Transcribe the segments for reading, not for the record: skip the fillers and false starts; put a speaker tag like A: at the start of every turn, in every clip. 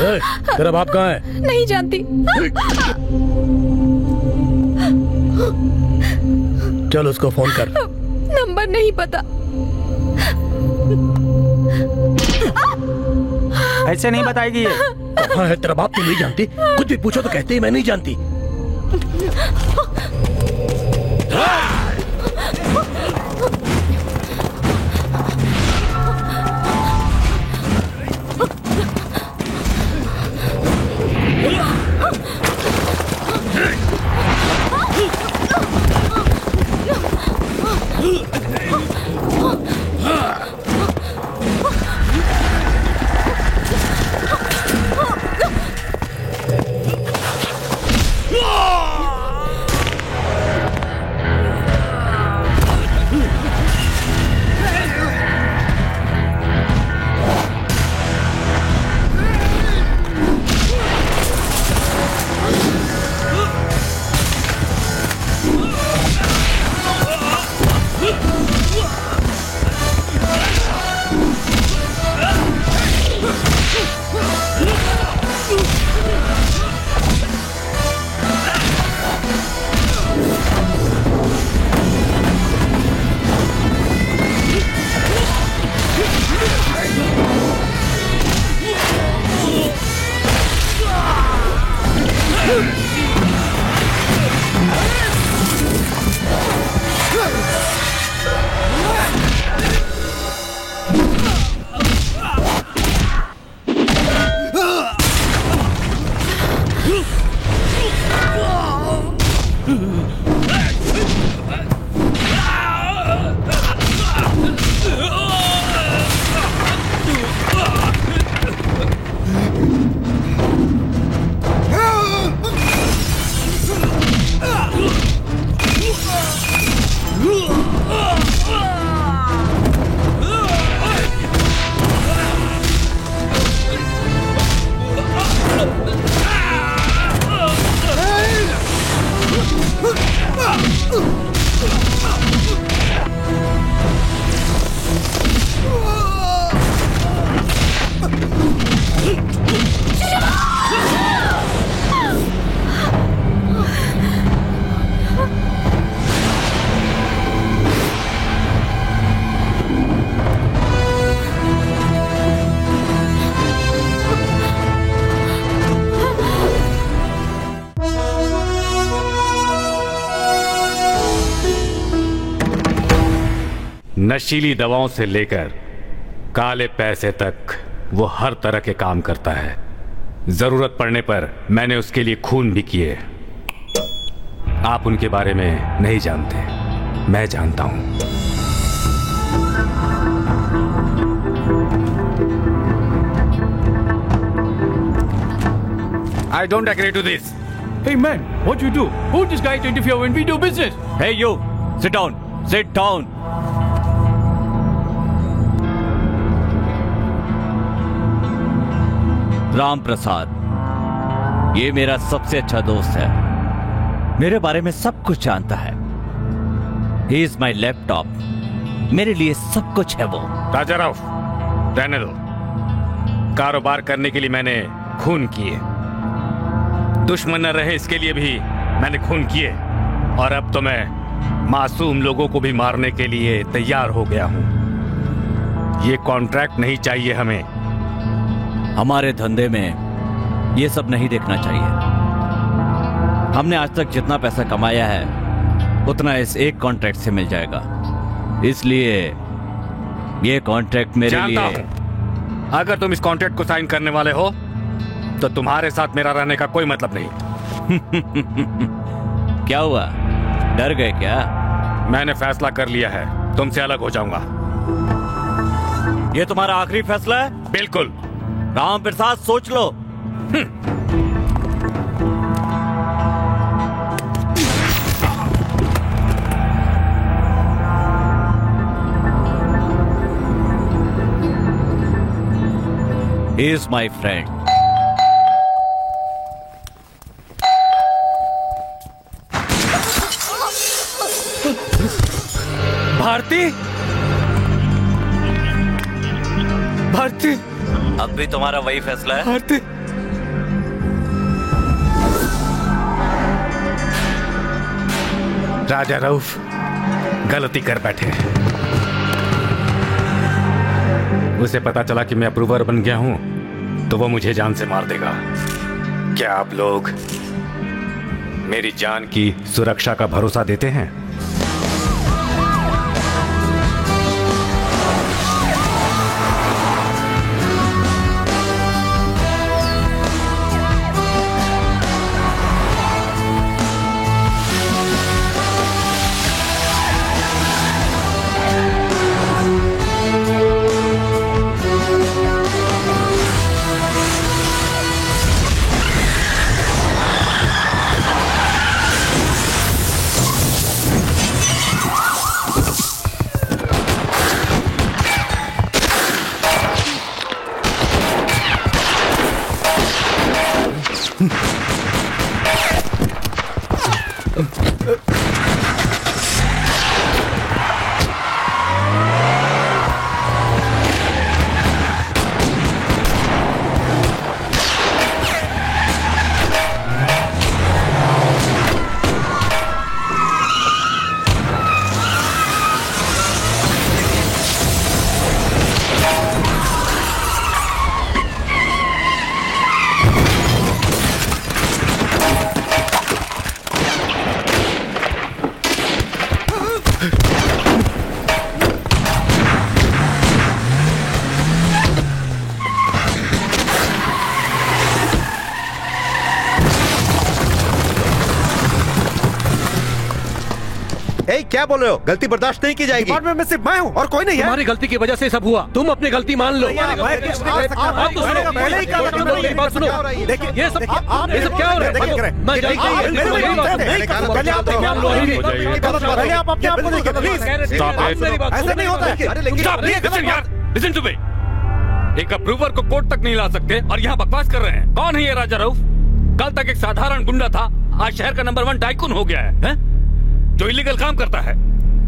A: तेरा बाप कहाँ है?
B: नहीं जानती।
A: चल उसको फोन कर।
B: नंबर नहीं पता।
C: ऐसे नहीं बताएगी ये।
A: कहाँ है तेरा बाप? तू नहीं जानती? कुछ भी पूछो तो कहते ही मैं नहीं जानती।
D: नशीली दवाओं से लेकर काले पैसे तक वो हर तरह के काम करता है। जरूरत पड़ने पर मैंने उसके लिए खून भी किए। आप उनके बारे में नहीं जानते, मैं जानता हूं। I don't agree to this.
E: Hey man, what you do? Who this guy to interfere when we do business?
D: Hey you, sit down. Sit down.
F: Ram Prasad, ये मेरा सबसे अच्छा दोस्त है, मेरे बारे में सब कुछ जानता है। He is my laptop, मेरे लिए सब कुछ है वो।
D: राजा राव, रहने दो। कारोबार करने के लिए मैंने खून किए, दुश्मन न रहे इसके लिए भी मैंने खून किए, और अब तो मैं मासूम लोगों को भी मारने के लिए तैयार हो गया हूं। ये कॉन्ट्रैक्ट नहीं चाहिए हमें।
F: हमारे धंधे में ये सब नहीं देखना चाहिए। हमने आज तक जितना पैसा कमाया है उतना इस एक कॉन्ट्रैक्ट से मिल जाएगा, इसलिए ये कॉन्ट्रैक्ट मेरे लिए।
D: अगर तुम इस कॉन्ट्रैक्ट को साइन करने वाले हो तो तुम्हारे साथ मेरा रहने का कोई मतलब नहीं।
F: क्या हुआ, डर गए क्या?
D: मैंने फैसला कर लिया है, तुमसे अलग हो जाऊंगा।
F: ये तुम्हारा आखिरी फैसला है?
D: बिल्कुल।
F: राम प्रसाद, सोच लो। He is my friend.
D: Bharti, Bharti,
F: अब भी तुम्हारा वही फैसला है?
D: भारती, राजा रऊफ गलती कर बैठे। उसे पता चला कि मैं अप्रूवर बन गया हूं तो वो मुझे जान से मार देगा। क्या आप लोग मेरी जान की सुरक्षा का भरोसा देते हैं?
G: क्या बोल रहे हो? गलती बर्दाश्त नहीं की जाएगी।
A: डिपार्टमेंट में सिर्फ मैं हूँ और कोई नहीं है। तुम्हारी गलती की वजह से सब हुआ। तुम अपनी गलती मान लो। आप तो सुनो, मेरी बात सुनो। ये सब क्या हो रहा है? मैं पहले आप मान लो। पहले आप अपने आप को देखिए प्लीज। ऐसा नहीं होता है।
D: Listen to me. एक अप्रूवर को कोर्ट तक नहीं ला सकते और यहाँ बकवास कर रहे हैं। कौन है ये राजा रऊफ? कल तक एक साधारण गुंडा था, आज शहर का नंबर 1 टाइकून हो गया है, जो इलीगल काम करता है।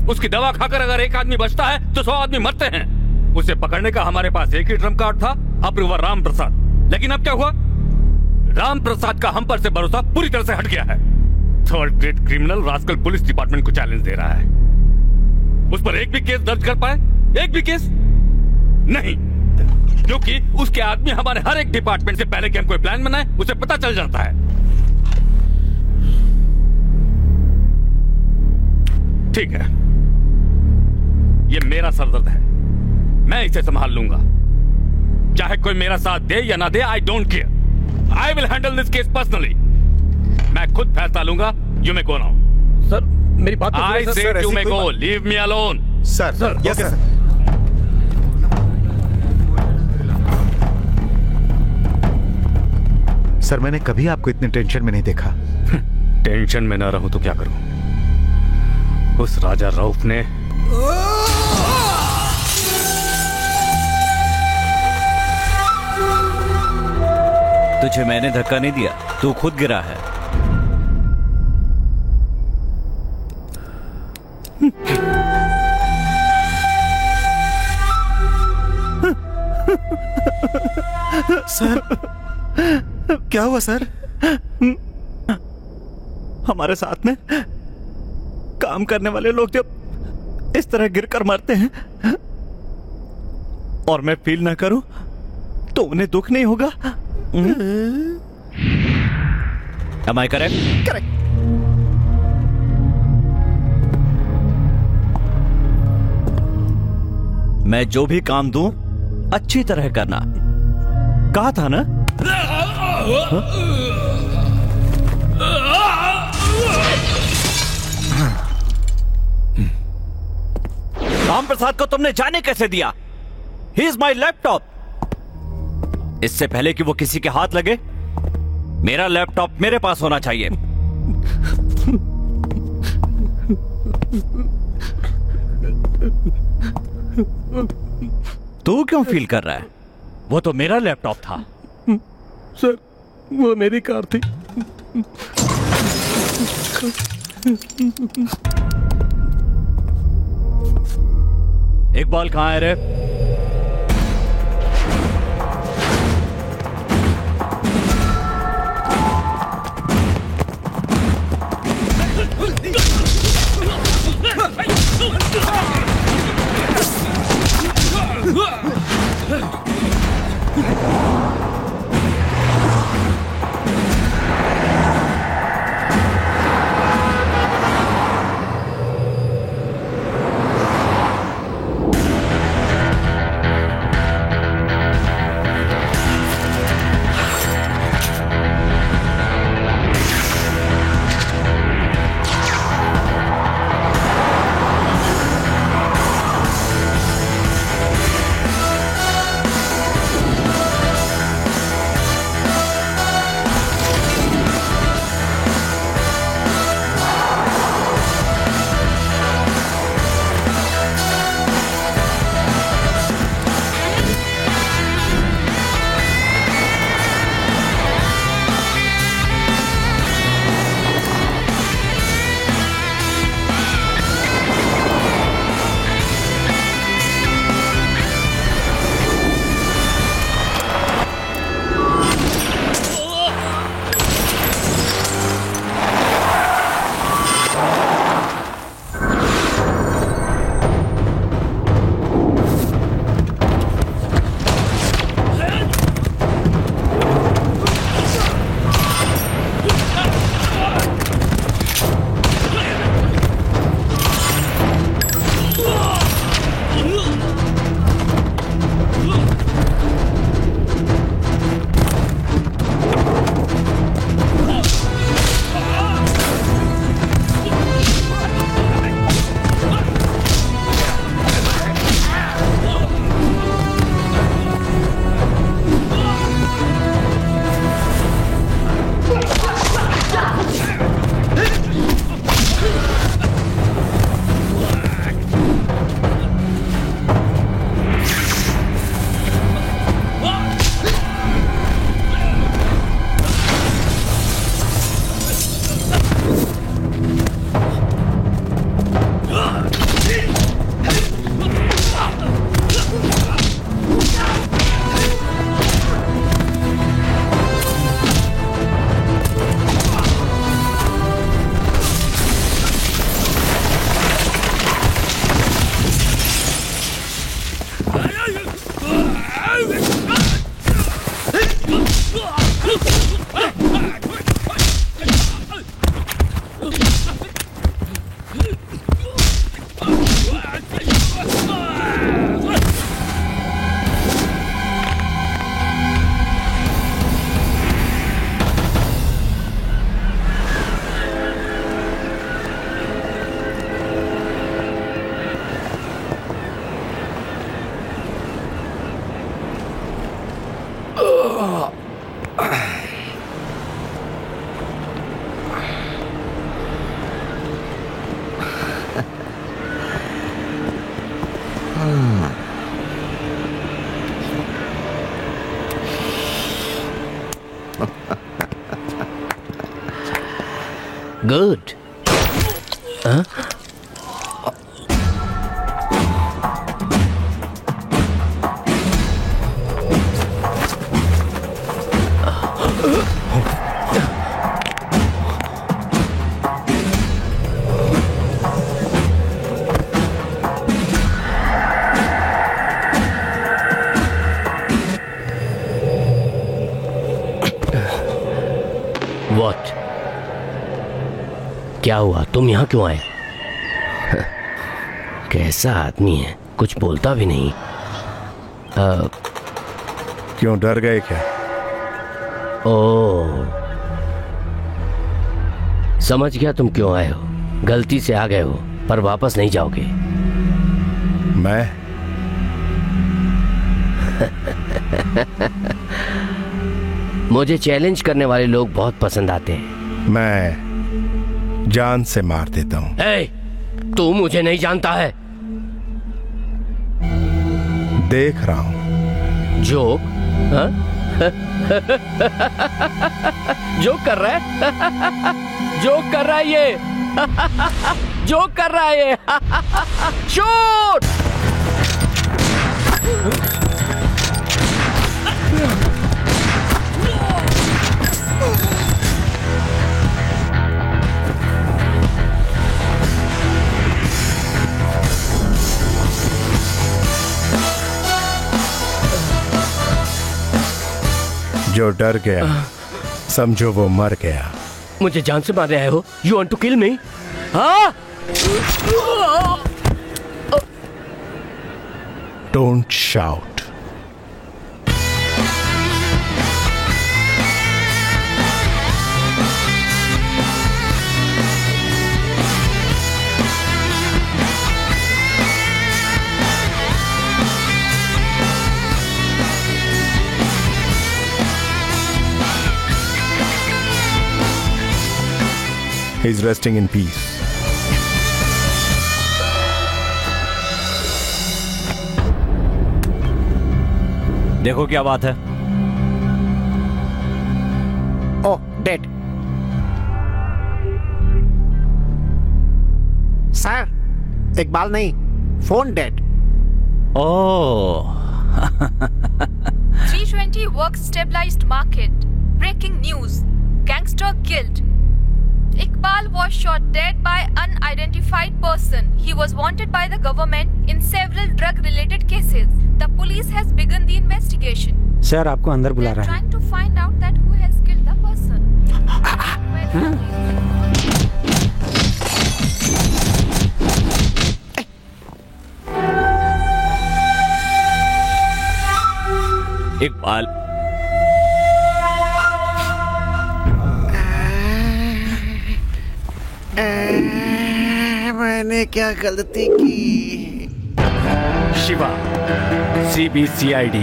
D: उसकी दवा खाकर अगर एक आदमी बचता है तो 100 आदमी मरते हैं। उसे पकड़ने का हमारे पास एक ही ट्रम्प कार्ड था, अप्रूवर राम प्रसाद। लेकिन अब क्या हुआ? राम प्रसाद का हम पर से भरोसा पूरी तरह से हट गया है। Third grade criminal rascal police department को चैलेंज दे रहा है। उस पर एक भी केस दर्ज कर पाए? एक भी केस नहीं, क्योंकि उसके आदमी हमारे हर एक डिपार्टमेंट से पहले कि हम कोई प्लान बनाए उसे पता चल जाता है। ठीक है, ये मेरा सरदर्द है, मैं इसे संभाल लूंगा। चाहे कोई मेरा साथ दे या ना दे, I don't care. I will handle this case personally. मैं खुद फैसला लूंगा। You may go now.
A: Sir मेरी बात तो
D: I say you may go, leave me alone.
G: Sir yes sir. Sir मैंने कभी आपको इतने टेंशन में नहीं देखा।
D: टेंशन में ना रहूं तो क्या करूं? उस राजा रऊफ ने
F: तुझे मैंने धक्का नहीं दिया, तू खुद गिरा है।
G: सर क्या हुआ सर?
F: हमारे साथ में काम करने वाले लोग जब इस तरह गिरकर मरते हैं और मैं फील ना करूं तो उन्हें दुख नहीं होगा। Am I correct?
G: करेक्ट।
F: मैं जो भी काम दूं अच्छी तरह करना, कहा था ना? राम प्रसाद को तुमने जाने कैसे दिया? He is my laptop। इससे पहले कि वो किसी के हाथ लगे, मेरा लैपटॉप मेरे पास होना चाहिए। तू क्यों फील कर रहा है? वो तो मेरा लैपटॉप था।
A: सर वो मेरी कार थी।
F: इकबाल कहां है रे?
H: Good. Huh? What? क्या हुआ? तुम यहाँ क्यों आए? कैसा आदमी है, कुछ बोलता भी नहीं।
G: क्यों, डर गए क्या?
H: ओह, समझ गया तुम क्यों आए हो। गलती से आ गए हो पर वापस नहीं जाओगे।
G: मैं
H: मुझे चैलेंज करने वाले लोग बहुत पसंद आते हैं।
G: मैं जान से मार देता हूं।
H: तू मुझे नहीं जानता है।
G: देख रहा हूं।
H: जोक? जोक कर रहा है? जोक कर रहा है ये। जोक कर रहा है ये। शूट!
G: जो डर गया समझो वो मर गया।
H: मुझे जान से मार रहे हो? यू वांट टू किल मी? हाँ?
G: Don't shout. He's resting in peace.
F: देखो क्या बात है।
C: ओह, डेड। सर, इकबाल नहीं, phone dead.
F: Oh.
B: 320 works stabilized market. Breaking news. Gangster killed. Iqbal was shot dead by unidentified person. He was wanted by the government in several drug-related cases. The police has begun the investigation.
C: Sir, आपको अंदर बुला
B: They are
C: रहा है।
B: trying to find out that who has killed the person.
F: Iqbal,
C: मैंने क्या गलती की?
D: Shiva, CBCID,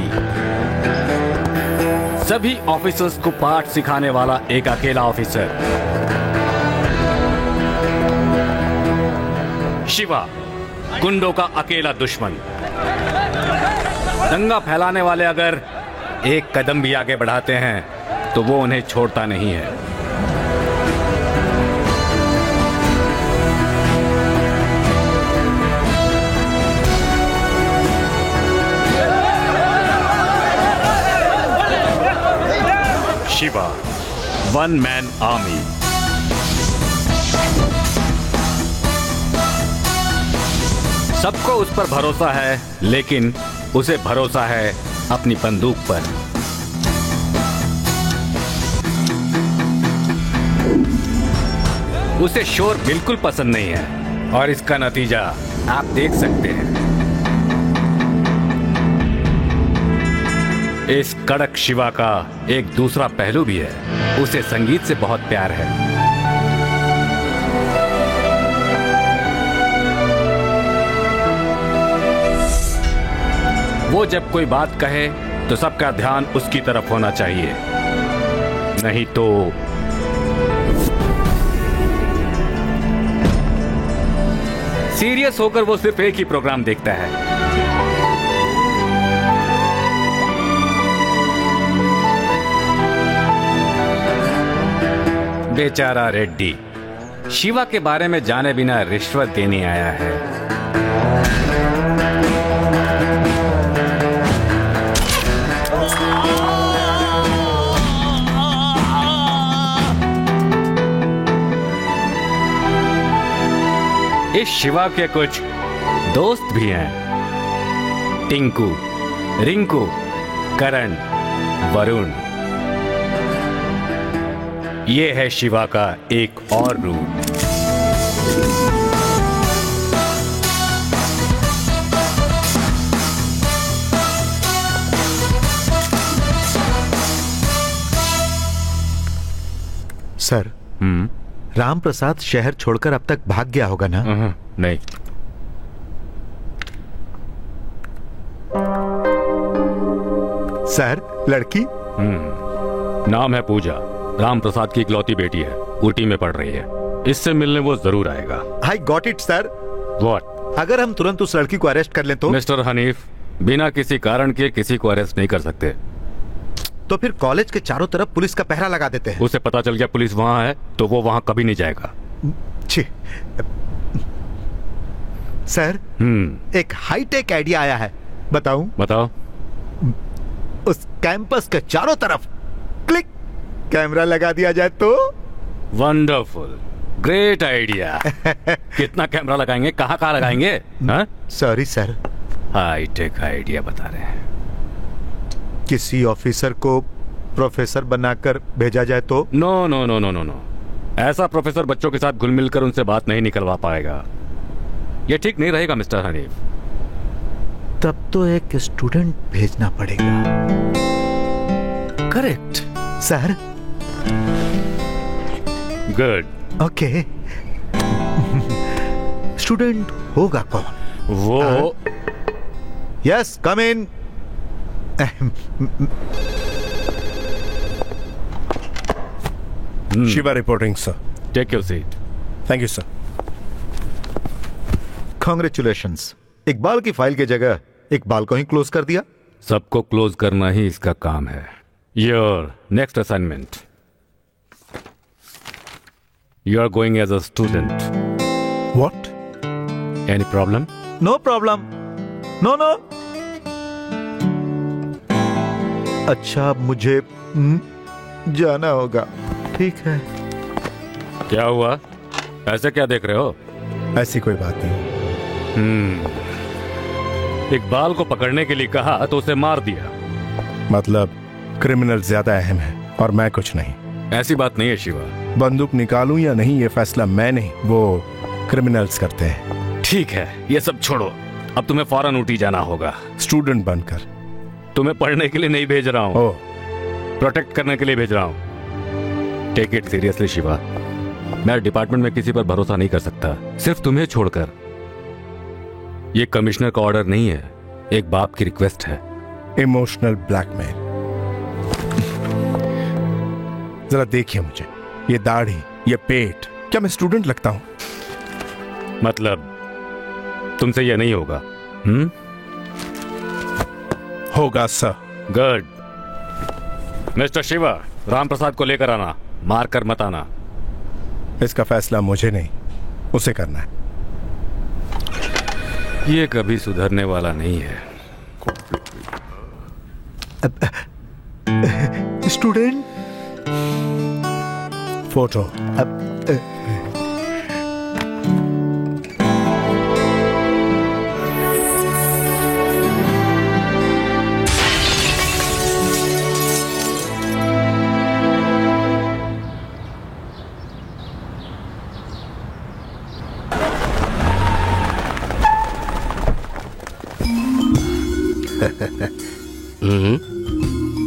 D: सभी ऑफिसर्स को पाठ सिखाने वाला एक अकेला ऑफिसर। शिवा, गुंडों का अकेला दुश्मन। दंगा फैलाने वाले अगर एक कदम भी आगे बढ़ाते हैं तो वो उन्हें छोड़ता नहीं है। Shiva, one man army. सबको उस पर भरोसा है, लेकिन उसे भरोसा है अपनी बंदूक पर। उसे शोर बिल्कुल पसंद नहीं है और इसका नतीजा आप देख सकते हैं। इस कड़क शिवा का एक दूसरा पहलू भी है। उसे संगीत से बहुत प्यार है। वो जब कोई बात कहे तो सबका ध्यान उसकी तरफ होना चाहिए, नहीं तो सीरियस होकर वो सिर्फ एक ही प्रोग्राम देखता है। बेचारा रेड्डी शिवा के बारे में जाने बिना रिश्वत देने आया है। इस शिवा के कुछ दोस्त भी हैं, टिंकू, रिंकू, करण, वरुण। ये है शिवा का एक और रूप।
I: सर, राम प्रसाद शहर छोड़कर अब तक भाग गया होगा ना?
D: नहीं।
I: सर, लड़की?
D: नाम है पूजा। राम प्रसाद की इकलौती बेटी है, ऊटी में पढ़ रही है। इससे मिलने वो जरूर आएगा।
I: I got it sir.
D: What?
I: अगर हम तुरंत उस लड़की को अरेस्ट कर लें तो?
D: मिस्टर हनीफ, बिना किसी कारण के किसी को अरेस्ट नहीं कर सकते।
I: तो फिर कॉलेज के चारों तरफ पुलिस का पहरा लगा देते हैं।
D: उसे पता चल गया पुलिस वहां है तो वो वहां कभी नहीं जाएगा।
I: सर, एक हाईटेक आइडिया आया है, बताऊं?
D: बताओ।
I: उस कैंपस के चारों तरफ क्लिक कैमरा लगा दिया जाए तो?
D: Wonderful, great idea. कितना कैमरा लगाएंगे, कहाँ कहाँ लगाएंगे?
I: सॉरी सर,
D: हाईटेक आइडिया बता रहे हैं।
I: किसी ऑफिसर को प्रोफेसर बनाकर भेजा जाए तो?
D: No no no no no no, ऐसा प्रोफेसर बच्चों के साथ घुल मिल कर उनसे बात नहीं निकलवा पाएगा। ये ठीक नहीं रहेगा मिस्टर हनीफ।
I: तब तो एक स्टूडेंट भेजना पड़ेगा।
A: Correct
I: sir.
D: Good.
I: Okay. Student होगा कौन?
D: वो
I: yes, come in.
G: Shiva reporting sir.
D: Take your seat.
G: Thank you sir.
I: Congratulations, Iqbal की फाइल की जगह इकबाल को ही क्लोज कर दिया।
D: सबको क्लोज करना ही इसका काम है। Your next assignment, you are going as a student.
G: What?
D: Any problem?
I: No problem. No no. अच्छा, मुझे जाना होगा। ठीक है।
D: क्या हुआ, ऐसे क्या देख रहे हो?
G: ऐसी कोई बात नहीं।
D: इकबाल को पकड़ने के लिए कहा तो उसे मार दिया।
G: मतलब क्रिमिनल ज्यादा अहम है और मैं कुछ नहीं।
D: ऐसी बात नहीं है शिवा।
G: बंदूक निकालूं या नहीं ये फैसला मैं नहीं, वो क्रिमिनल्स करते हैं।
D: ठीक है, ये सब छोड़ो, अब तुम्हें फौरन ऊटी जाना होगा।
G: स्टूडेंट बनकर?
D: तुम्हें पढ़ने के लिए नहीं भेज रहा हूँ, प्रोटेक्ट करने के लिए भेज रहा हूँ। Take it seriously Shiva. मैं डिपार्टमेंट में किसी पर भरोसा नहीं कर सकता, सिर्फ तुम्हें छोड़कर। ये कमिश्नर का ऑर्डर नहीं है, एक बाप की रिक्वेस्ट है।
G: Emotional blackmail. जरा देखिए मुझे, ये दाढ़ी, ये पेट, क्या मैं स्टूडेंट लगता हूं?
D: मतलब तुमसे ये नहीं होगा?
G: होगा sir.
D: Good. Mister Shiva, Ram Prasad को लेकर आना, मार कर मत आना।
G: इसका फैसला मुझे नहीं, उसे करना है।
D: ये कभी सुधरने वाला नहीं है।
I: Student
G: photo.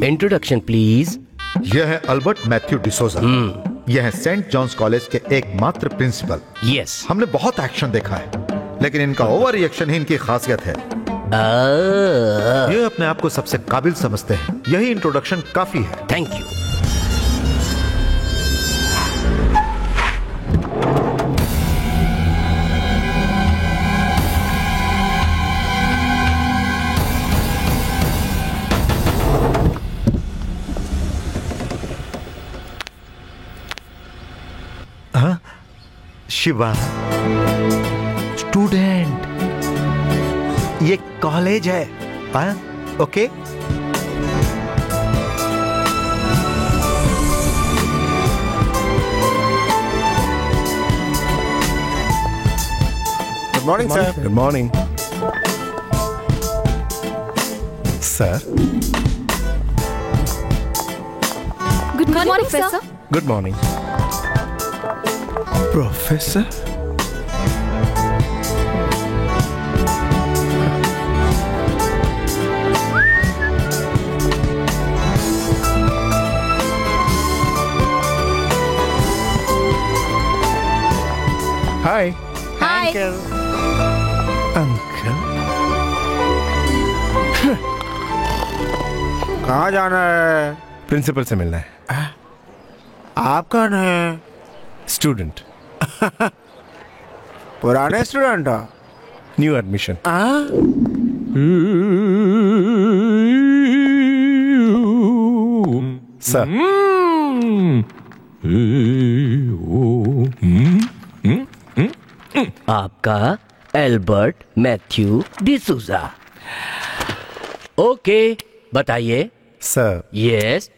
H: Introduction please.
I: यह है अल्बर्ट मैथ्यू डिसोजा। यह है सेंट जॉन्स कॉलेज के एकमात्र प्रिंसिपल।
H: यस।
I: हमने बहुत एक्शन देखा है, लेकिन इनका ओवर रिएक्शन ही इनकी खासियत है। ये अपने आप को सबसे काबिल समझते हैं। यही इंट्रोडक्शन काफी है।
H: Thank you.
I: शिवा, स्टूडेंट, ये कॉलेज है। Okay.
C: Good morning sir.
G: Good morning sir.
B: Good morning, Professor.
G: Good morning professor. Hi.
B: Hi.
G: Uncle.
C: कहाँ जाना है?
G: प्रिंसिपल से मिलना है।
C: आप कौन है?
G: स्टूडेंट।
C: पुराने स्टूडेंट हो?
G: New admission. सर।
H: आपका एल्बर्ट मैथ्यू डिसूजा। ओके, बताइए।
G: सर।
H: यस।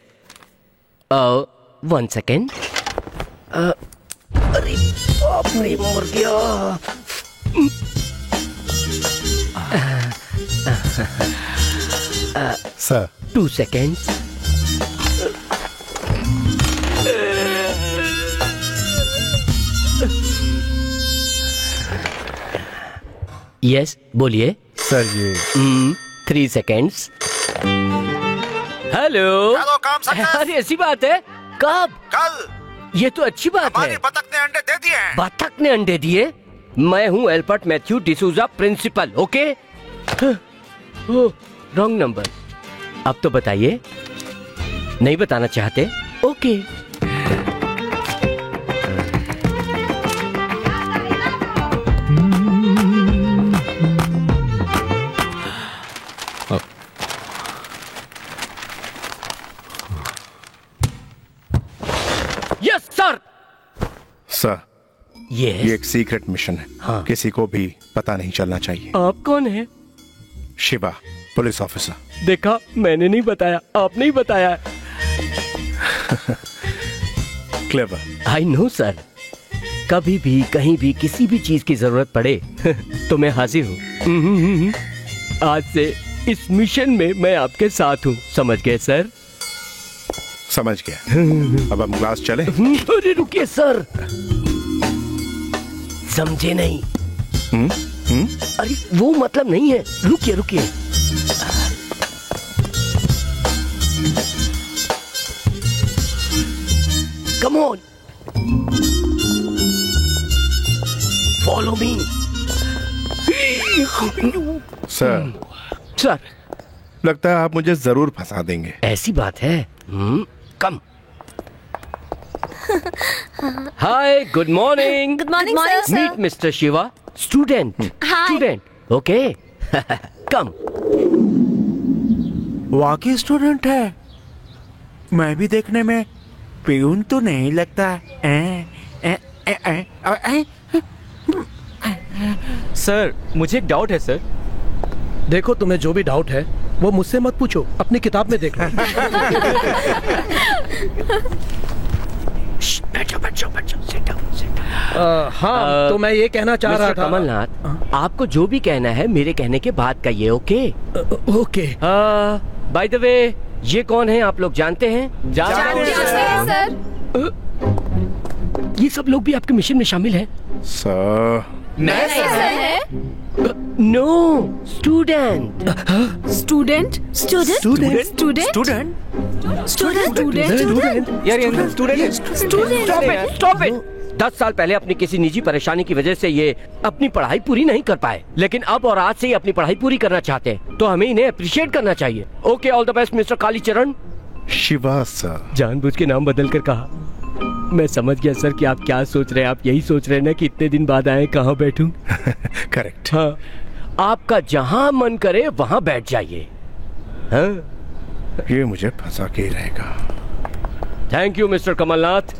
H: 1 सेकेंड। अरे बाप रे, मर गया।
G: सर।
H: 2 सेकेंड्स। यस बोलिए
G: सर ये
H: 3 सेकेंड्स। हेलो।
I: चलो काम सक्सेस।
H: अरे ऐसी बात है? कब?
I: कल।
H: ये तो अच्छी बात है।
I: बतख ने अंडे दे दिए हैं।
H: बतख ने अंडे दिए? मैं हूँ Albert Mathew D'Souza principal. Okay. Wrong number. अब तो बताइए। नहीं बताना चाहते? Okay. Yes sir.
G: Sir
H: yes.
G: ये एक सीक्रेट मिशन है।
H: हाँ।
G: किसी को भी पता नहीं चलना चाहिए।
H: आप कौन है?
G: Shiva, police officer.
H: देखा, मैंने नहीं बताया, आपने ही बताया।
G: क्लेवर।
H: I know sir. कभी भी कहीं भी किसी भी चीज की जरूरत पड़े तो मैं हाजिर हूँ। आज से इस मिशन में मैं आपके साथ हूँ। समझ गए सर?
G: समझ गया। अब हम क्लास चले?
H: अरे रुकिए सर, समझे नहीं? अरे वो मतलब नहीं है। रुकिए रुकिए। Come on, follow me.
G: Sir
H: sir
G: लगता है आप मुझे जरूर फंसा देंगे।
H: ऐसी बात है? Come. Hi, good morning.
B: Good morning, sir.
H: Meet mister Shiva, student. Student, okay. Come.
C: वाकई स्टूडेंट है। मैं भी देखने में प्यून तो नहीं लगता।
A: सर मुझे एक डाउट है सर। देखो, तुम्हें जो भी डाउट है वो मुझसे मत पूछो, अपनी किताब में देख लो। हाँ, तो मैं ये कहना चाह रहा था
H: कमलनाथ, आपको जो भी कहना है मेरे कहने के बाद कहिए। Okay
A: okay.
H: By the way, ये कौन है आप लोग जानते हैं?
B: जानते हैं सर।
H: ये सब लोग भी आपके मिशन में शामिल हैं?
G: Sir
H: no, student.
B: Student student student student student
A: यार स्टूडेंट।
H: Stop it. 10 साल पहले अपनी किसी निजी परेशानी की वजह से ये अपनी पढ़ाई पूरी नहीं कर पाए, लेकिन अब और आज से ये अपनी पढ़ाई पूरी करना चाहते हैं, तो हमें इन्हें अप्रिशिएट करना चाहिए। Okay, all the best mister Kalicharan.
G: Shiva sir.
H: जानबूझ के नाम बदल कर कहा। मैं समझ गया सर कि आप क्या सोच रहे हैं। आप यही सोच रहे हैं ना कि इतने दिन बाद आए, कहाँ बैठूं?
G: करेक्ट।
H: हाँ, आपका जहां मन करे वहां बैठ जाइए। हाँ?
G: ये मुझे फंसा के ही रहेगा।
H: Thank you mister Kamalnath.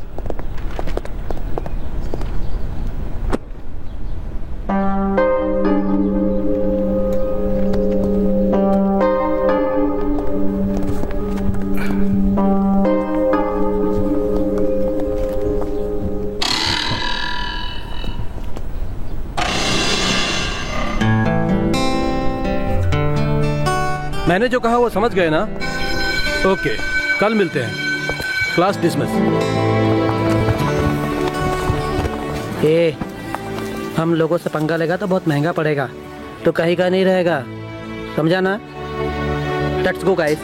A: मैंने जो कहा वो समझ गए ना? ओके, कल मिलते हैं। Class dismiss.
J: हम लोगों से पंगा लेगा तो बहुत महंगा पड़ेगा, तो कहीं का नहीं रहेगा, समझा ना? Let's go guys.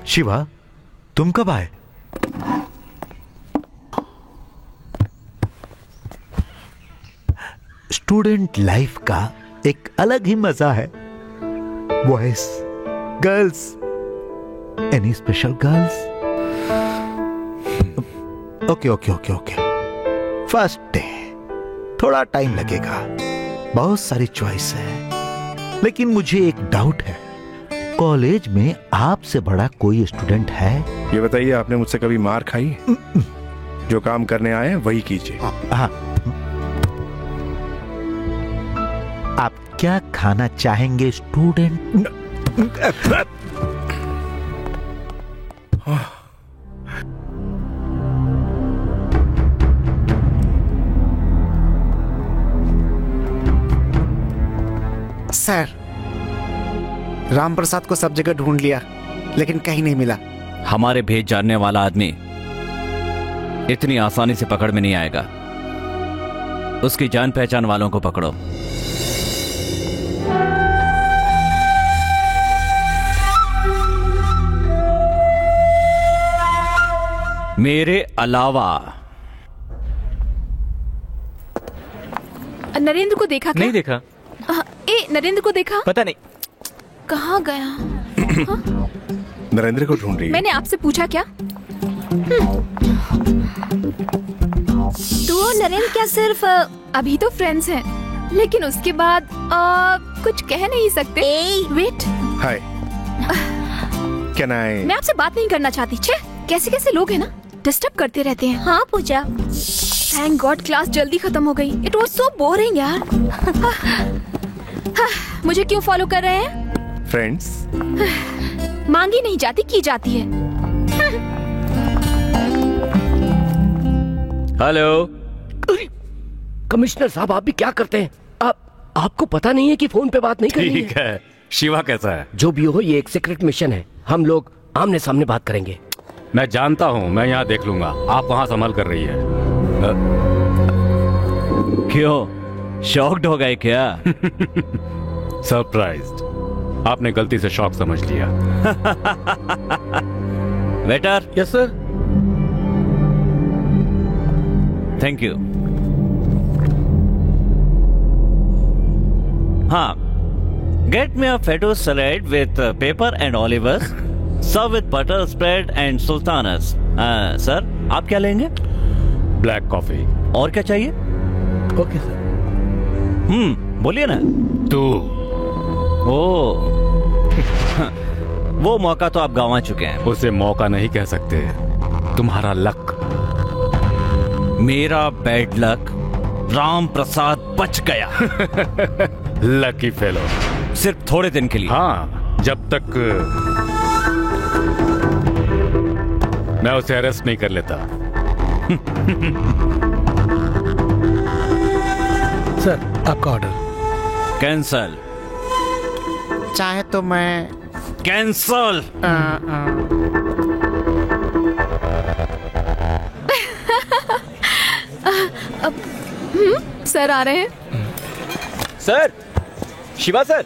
I: शिवा, तुम कब आए? स्टूडेंट लाइफ का एक अलग ही मजा है। Boys, girls, any special girls? Okay okay okay okay. First day, थोड़ा टाइम लगेगा, बहुत सारी चॉइस है, लेकिन मुझे एक डाउट है। कॉलेज में आपसे बड़ा कोई स्टूडेंट है?
G: ये बताइए, आपने मुझसे कभी मार खाई? जो काम करने आए हैं वही कीजिए।
I: हाँ। आप क्या खाना चाहेंगे स्टूडेंट?
C: सर, राम प्रसाद को सब जगह ढूंढ लिया लेकिन कहीं नहीं मिला।
F: हमारे भेज जानने वाला आदमी इतनी आसानी से पकड़ में नहीं आएगा। उसकी जान पहचान वालों को पकड़ो। मेरे अलावा।
B: नरेंद्र को देखा क्या?
K: नहीं देखा।
B: नरेंद्र को देखा?
K: पता नहीं
B: कहाँ गया।
G: नरेंद्र को ढूंढ रही है।
B: मैंने आपसे पूछा क्या? तू और नरेंद्र क्या सिर्फ अभी तो फ्रेंड्स हैं, लेकिन उसके बाद कुछ कह नहीं सकते। वेट।
G: हाय। Can I?
B: मैं आपसे बात नहीं करना चाहती। छे, कैसे कैसे लोग हैं ना, डिस्टर्ब करते रहते हैं। हाँ पूजा। थैंक गॉड क्लास जल्दी खत्म हो गई। इट वॉज सो बोरिंग यार। मुझे क्यों फॉलो कर रहे हैं?
G: फ्रेंड्स।
B: मांगी नहीं जाती, की जाती है।
H: हेलो। कमिश्नर साहब, आप भी क्या करते हैं? आपको पता नहीं है कि फोन पे बात नहीं करनी है?
D: ठीक है। शिवा कैसा है?
H: जो भी हो, ये एक सीक्रेट मिशन है। हम लोग आमने सामने बात करेंगे।
D: मैं जानता हूँ, मैं यहाँ देख लूंगा। आप वहाँ संभाल कर रही है।
F: क्यों, शॉक्ड हो गए क्या?
D: सरप्राइज्ड। आपने गलती से शॉक समझ लिया।
F: Waiter.
K: Yes sir.
F: Thank you. हाँ, get me a feta salad with pepper and olives, serve with butter spread and sultanas. Sir, आप क्या लेंगे?
D: Black coffee.
F: और क्या चाहिए?
K: Okay sir.
F: बोलिए ना।
D: तू।
F: ओ। वो मौका तो आप गंवा चुके हैं।
D: उसे मौका नहीं कह सकते, तुम्हारा लक।
F: मेरा बैड लक। राम प्रसाद बच गया।
D: Lucky fellow.
F: सिर्फ थोड़े दिन के लिए।
D: हाँ, जब तक मैं उसे अरेस्ट नहीं कर लेता।
A: सर, आपका ऑर्डर।
F: कैंसल।
C: चाहे तो मैं
F: कैंसल।
B: सर आ रहे हैं।
K: सर, शिवा सर,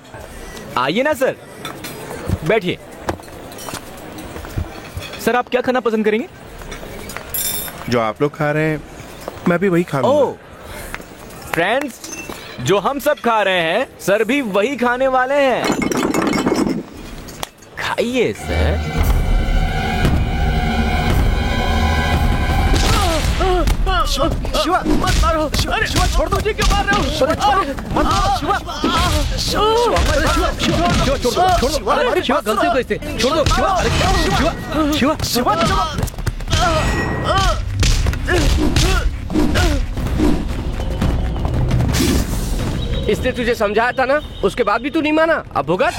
K: आइए ना सर, बैठिए। सर, आप क्या खाना पसंद करेंगे?
G: जो आप लोग खा रहे हैं मैं भी वही खा लूंगा।
K: ओह, फ्रेंड्स, जो हम सब खा रहे हैं सर भी वही खाने वाले हैं। खाइए सर।
A: शिवा, मत मारो। अरे शिवा, छोड़ दो। क्यों मार रहे हो? मत मारो शिवा। अरे शिवा, गलती को इससे छोड़ दो। शिवा, अरे शिवा, शिवा, शिवा।
H: इसने तुझे समझाया था ना, उसके बाद भी तू नहीं माना। अब भुगत।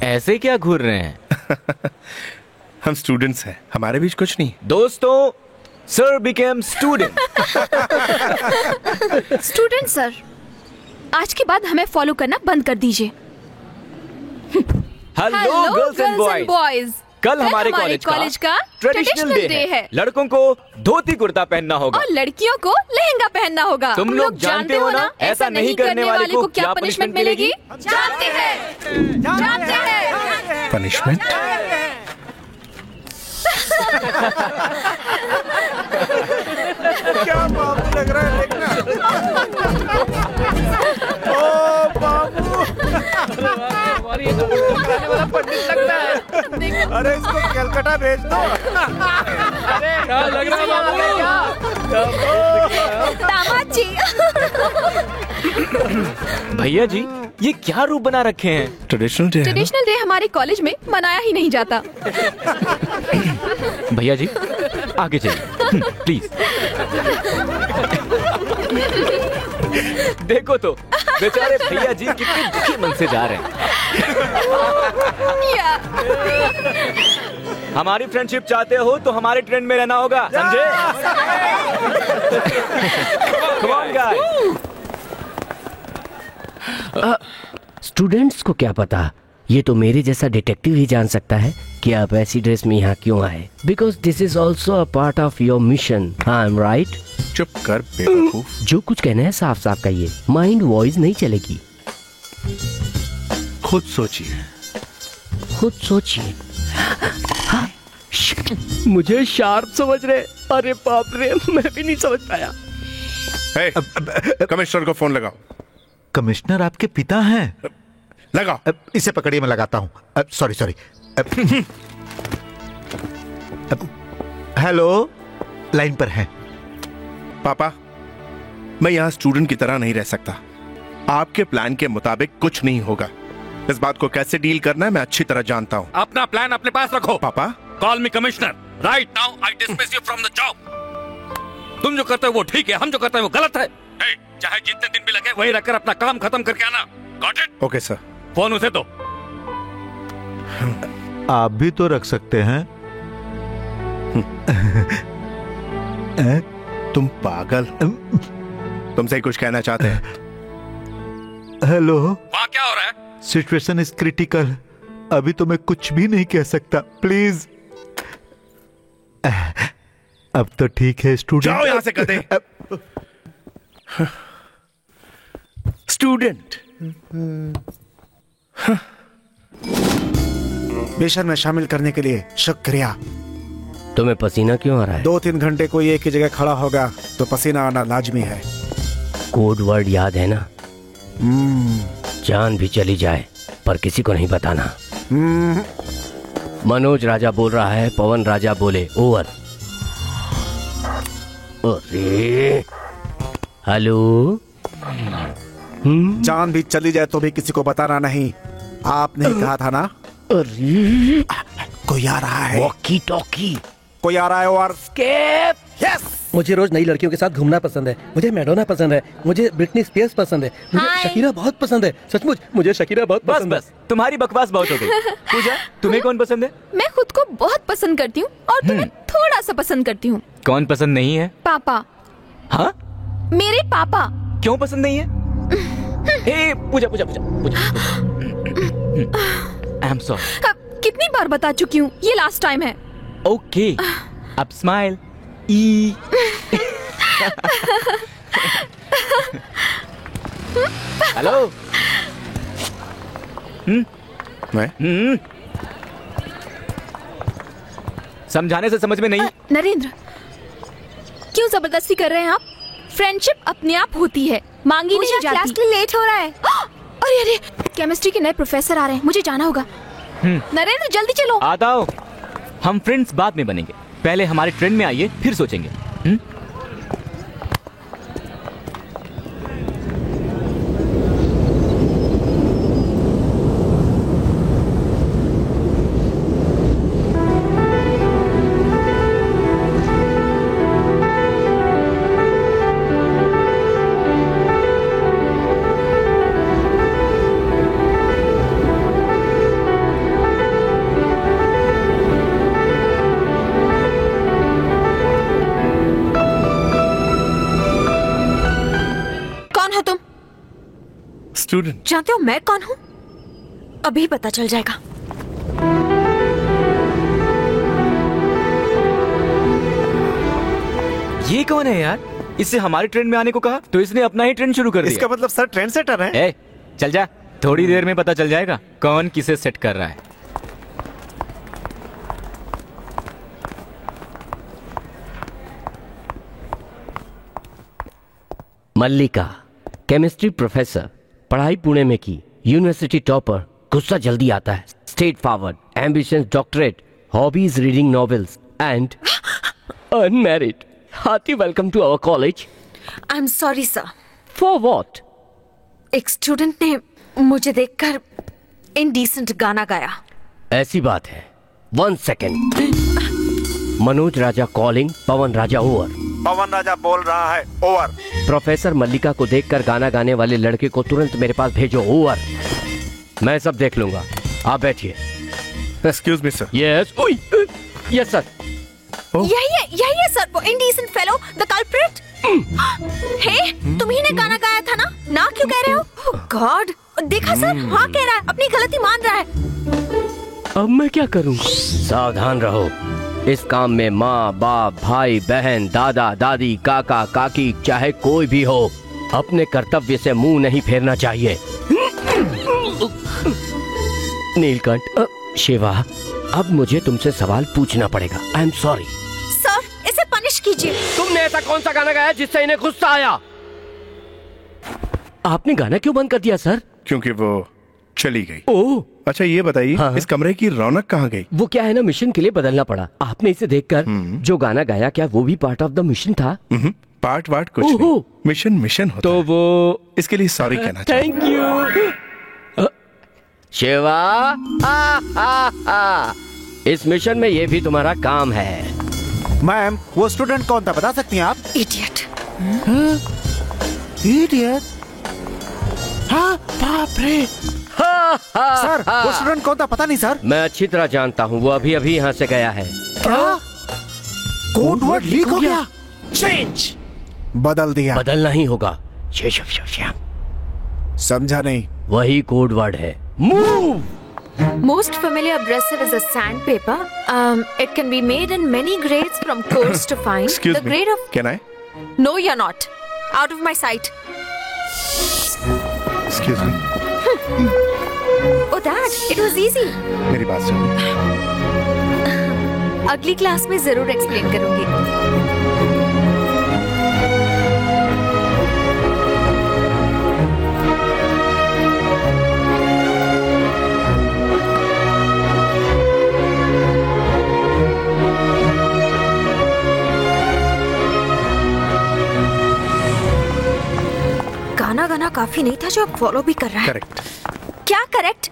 K: ऐसे क्या घूर रहे हैं?
G: हम स्टूडेंट्स हैं, हमारे बीच कुछ नहीं।
K: दोस्तों, sir became student.
B: Student sir, आज के बाद हमें फॉलो करना बंद कर दीजिए।
K: हेलो गर्ल्स एंड बॉयज, कल हमारे कॉलेज का ट्रेडिशनल डे है। लड़कों को धोती कुर्ता पहनना होगा
B: और लड़कियों को लहंगा पहनना होगा।
K: तुम लोग जानते हो ना, ऐसा नहीं करने वाले को क्या पनिशमेंट मिलेगी?
B: जानते हैं।
G: पनिशमेंट?
C: क्या बाबू लग रहा है देखना। ओ बाबू,
K: पंडित लगता है।
C: अरे इसको कलकत्ता भेज दो।
K: अरे क्या लग रहा है बाबू?
B: दामाद जी।
K: भैया जी, ये क्या रूप बना रखे हैं?
G: ट्रेडिशनल
B: डे हमारे कॉलेज में मनाया ही नहीं जाता।
K: भैया जी, आगे चलिए प्लीज। देखो तो, बेचारे भैया जी कितने दुखी मन से जा रहे हैं। हमारी फ्रेंडशिप चाहते हो तो हमारे ट्रेंड में रहना होगा, समझे? Come on, guys.
H: स्टूडेंट्स को क्या पता, ये तो मेरे जैसा डिटेक्टिव ही जान सकता है कि आप ऐसी ड्रेस में यहाँ क्यों आए। Because this is also a part of your mission. I am right?
G: चुप कर बेवकूफ।
H: जो कुछ कहना है साफ साफ कहिए, माइंड वॉइस नहीं चलेगी।
G: खुद सोचिए।
H: खुद सोचिए। मुझे शार्प समझ रहे? अरे बाप रे, मैं भी नहीं समझ पाया।
G: कमिश्नर को फोन लगाओ।
I: कमिश्नर आपके पिता हैं?
G: लगाओ।
I: इसे पकड़िए, मैं लगाता हूं। सॉरी। हेलो, लाइन पर है।
G: पापा, मैं यहां स्टूडेंट की तरह नहीं रह सकता। आपके प्लान के मुताबिक कुछ नहीं होगा। इस बात को कैसे डील करना है मैं अच्छी तरह जानता हूं।
D: अपना प्लान अपने पास रखो।
G: पापा,
D: call me commissioner. Right now I dismiss you from the job. तुम जो करते हो वो ठीक है, हम जो करते हैं वो गलत है। चाहे जितने दिन भी लगे वहीं रहकर अपना काम खत्म करके आना। Got it?
G: Okay sir.
D: Phone उसे दो।
I: आप भी तो रख सकते हैं।
G: तुम पागल। तुमसे ही कुछ कहना चाहते हैं।
I: हेलो,
D: वहां क्या हो रहा है?
I: Situation is critical. अभी तो मैं कुछ भी नहीं कह सकता, प्लीज। अब तो ठीक है स्टूडेंट।
G: जाओ यहां से कहते।
C: स्टूडेंट मिशन में शामिल करने के लिए शुक्रिया।
H: तुम्हें पसीना क्यों आ रहा है?
C: 2-3 घंटे कोई एक ही जगह खड़ा होगा तो पसीना आना लाजमी है।
H: कोड वर्ड याद है ना? जान भी चली जाए पर किसी को नहीं बताना। मनोज राजा बोल रहा है, पवन राजा बोले ओवर। अरे हेलो।
C: जान भी चली जाए तो भी किसी को बताना नहीं। आपने कहा था ना?
H: अरे
C: कोई आ रहा है।
H: Walkie talkie.
C: कोई आ रहा है। और
J: यस। मुझे रोज नई लड़कियों के साथ घूमना पसंद है। मुझे मैडोना पसंद है। मुझे ब्रिटनी स्पीयर्स पसंद है। मुझे शकीरा बहुत पसंद है। सचमुच मुझे शकीरा बहुत पसंद है।
K: बस तुम्हारी बकवास बहुत हो गई। पूजा, तुम्हें कौन पसंद है?
B: मैं खुद को बहुत पसंद करती हूँ और तुम्हें थोड़ा सा पसंद करती हूँ।
K: कौन पसंद नहीं है?
B: पापा।
K: हाँ?
B: मेरे पापा।
K: क्यों पसंद नहीं है? पूजा आई एम सॉरी।
B: कितनी बार बता चुकी हूँ, ये लास्ट टाइम है।
K: ओके, अब स्माइल। हेलो।
G: मैं
K: समझाने से समझ में नहीं।
B: नरेंद्र, क्यों जबरदस्ती कर रहे हैं आप? फ्रेंडशिप अपने आप होती है, मांगी नहीं जाती। क्लास के लिए लेट हो रहा है। अरे केमिस्ट्री के नए प्रोफेसर आ रहे हैं, मुझे जाना होगा। नरेंद्र जल्दी चलो।
K: आता हूँ। हम फ्रेंड्स बाद में बनेंगे, पहले हमारे ट्रेन में आइए फिर सोचेंगे।
G: स्टूडेंट।
B: जानते हो मैं कौन हूँ? अभी पता चल जाएगा।
K: ये कौन है यार? इससे हमारे ट्रेन में आने को कहा तो इसने अपना ही ट्रेन शुरू कर दिया।
C: इसका मतलब सर ट्रेन सेटर है।
K: चल जा, थोड़ी देर में पता चल जाएगा कौन किसे सेट कर रहा है।
H: मल्लिका, केमिस्ट्री प्रोफेसर, पढ़ाई पुणे में की, यूनिवर्सिटी टॉपर, गुस्सा जल्दी आता है, straightforward, ambitions doctorate, hobbies reading novels and unmarried. Hearty welcome to our college.
B: I am sorry sir.
H: For what?
B: एक स्टूडेंट ने मुझे देखकर इनडिसेंट गाना गाया।
H: ऐसी बात है। 1 सेकेंड। मनोज राजा कॉलिंग, पवन राजा ओवर।
C: पवन राजा बोल रहा है ओवर।
H: प्रोफेसर मल्लिका को देखकर गाना गाने वाले लड़के को तुरंत मेरे पास भेजो। ओवर। मैं सब देख लूंगा, आप बैठिए।
G: Excuse me sir.
H: Yes. Yes sir.
B: यही है सर, वो इंडिसेंट फेलो, द कल्प्रिट। हे, तुम ही ने गाना गाया था ना? ना क्यों कह रहे हो?
L: ओह गॉड, देखा सर, हाँ कह रहा है, अपनी गलती मान रहा है।
H: अब मैं क्या करूं? सावधान रहो, इस काम में माँ बाप भाई बहन दादा दादी काका काकी चाहे कोई भी हो, अपने कर्तव्य से मुंह नहीं फेरना चाहिए। नीलकंठ, शिवा, अब मुझे तुमसे सवाल पूछना पड़ेगा। आई एम सॉरी।
L: सर, इसे पनिश कीजिए।
H: तुमने ऐसा कौन सा गाना गाया जिससे इन्हें गुस्सा आया? आपने गाना क्यों बंद कर दिया सर?
G: क्योंकि वो चली गई।
H: ओह,
G: अच्छा ये बताइए,
H: हाँ।
G: इस कमरे की रौनक कहाँ गई?
H: वो क्या है ना, मिशन के लिए बदलना पड़ा। आपने इसे देखकर जो गाना गाया, क्या वो भी पार्ट ऑफ द मिशन था?
G: पार्ट वार्ट कुछ नहीं, मिशन मिशन होता
H: तो
G: है।
H: वो
G: इसके लिए सॉरी कहना चाहिए।
H: Thank you Shiva. इस मिशन में ये भी तुम्हारा काम है।
C: मैम, वो स्टूडेंट कौन था, बता सकती हैं आप?
L: इडियट।
C: इडियट? हाँ, बाप रे। सर, वो स्टूडेंट कौन था, पता नहीं सर।
H: मैं अच्छी तरह जानता हूँ, वो अभी अभी यहाँ से गया है।
C: क्या? कोड वर्ड लीक हो गया?
H: चेंज
C: बदल दिया?
H: बदलना ही होगा।
C: समझा नहीं।
H: वही कोड वर्ड है, move.
L: Most familiar abrasive is a sandpaper. It can be made in many grades from coarse to fine.
G: Excuse
L: the
G: me.
L: grade of...
G: Can I?
L: No, you're not. Out of my sight.
G: Excuse me.
L: Oh, Dad, it was easy.
G: मेरी बात सुनिए।
L: अगली class में जरूर explain करूंगी। गाना काफी नहीं था जो आप फॉलो भी कर रहा है।
G: करेक्ट।
L: क्या करेक्ट?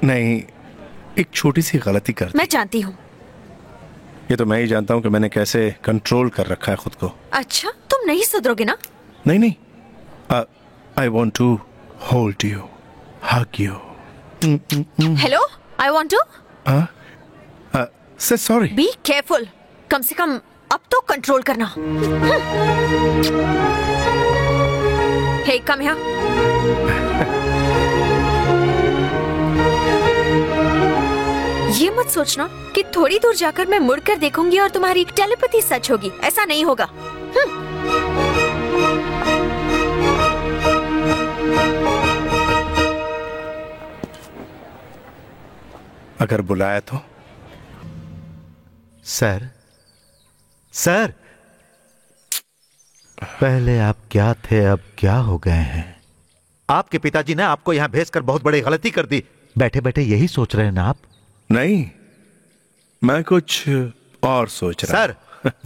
G: नहीं, एक छोटी सी गलती कर दी।
L: मैं जानती हूँ।
G: ये तो मैं ही जानता हूँ कि मैंने कैसे कंट्रोल कर रखा है खुद को।
L: अच्छा, तुम नहीं सुधरोगे ना?
G: नहीं नहीं, I want to hold you, hug you.
L: Hello, I want to
G: say sorry.
L: Be careful, कम से कम अब तो कंट्रोल करना। Hey, come here. ये मत सोचना कि थोड़ी दूर जाकर मैं मुड़कर देखूंगी और तुम्हारी टेलीपैथी सच होगी। ऐसा नहीं होगा।
G: अगर बुलाया तो?
I: सर, सर, पहले आप क्या थे, अब क्या हो गए हैं? आपके पिताजी ने आपको यहां भेजकर बहुत बड़ी गलती कर दी। बैठे बैठे यही सोच रहे हैं ना आप?
G: नहीं, मैं कुछ और सोच रहा।
I: सर,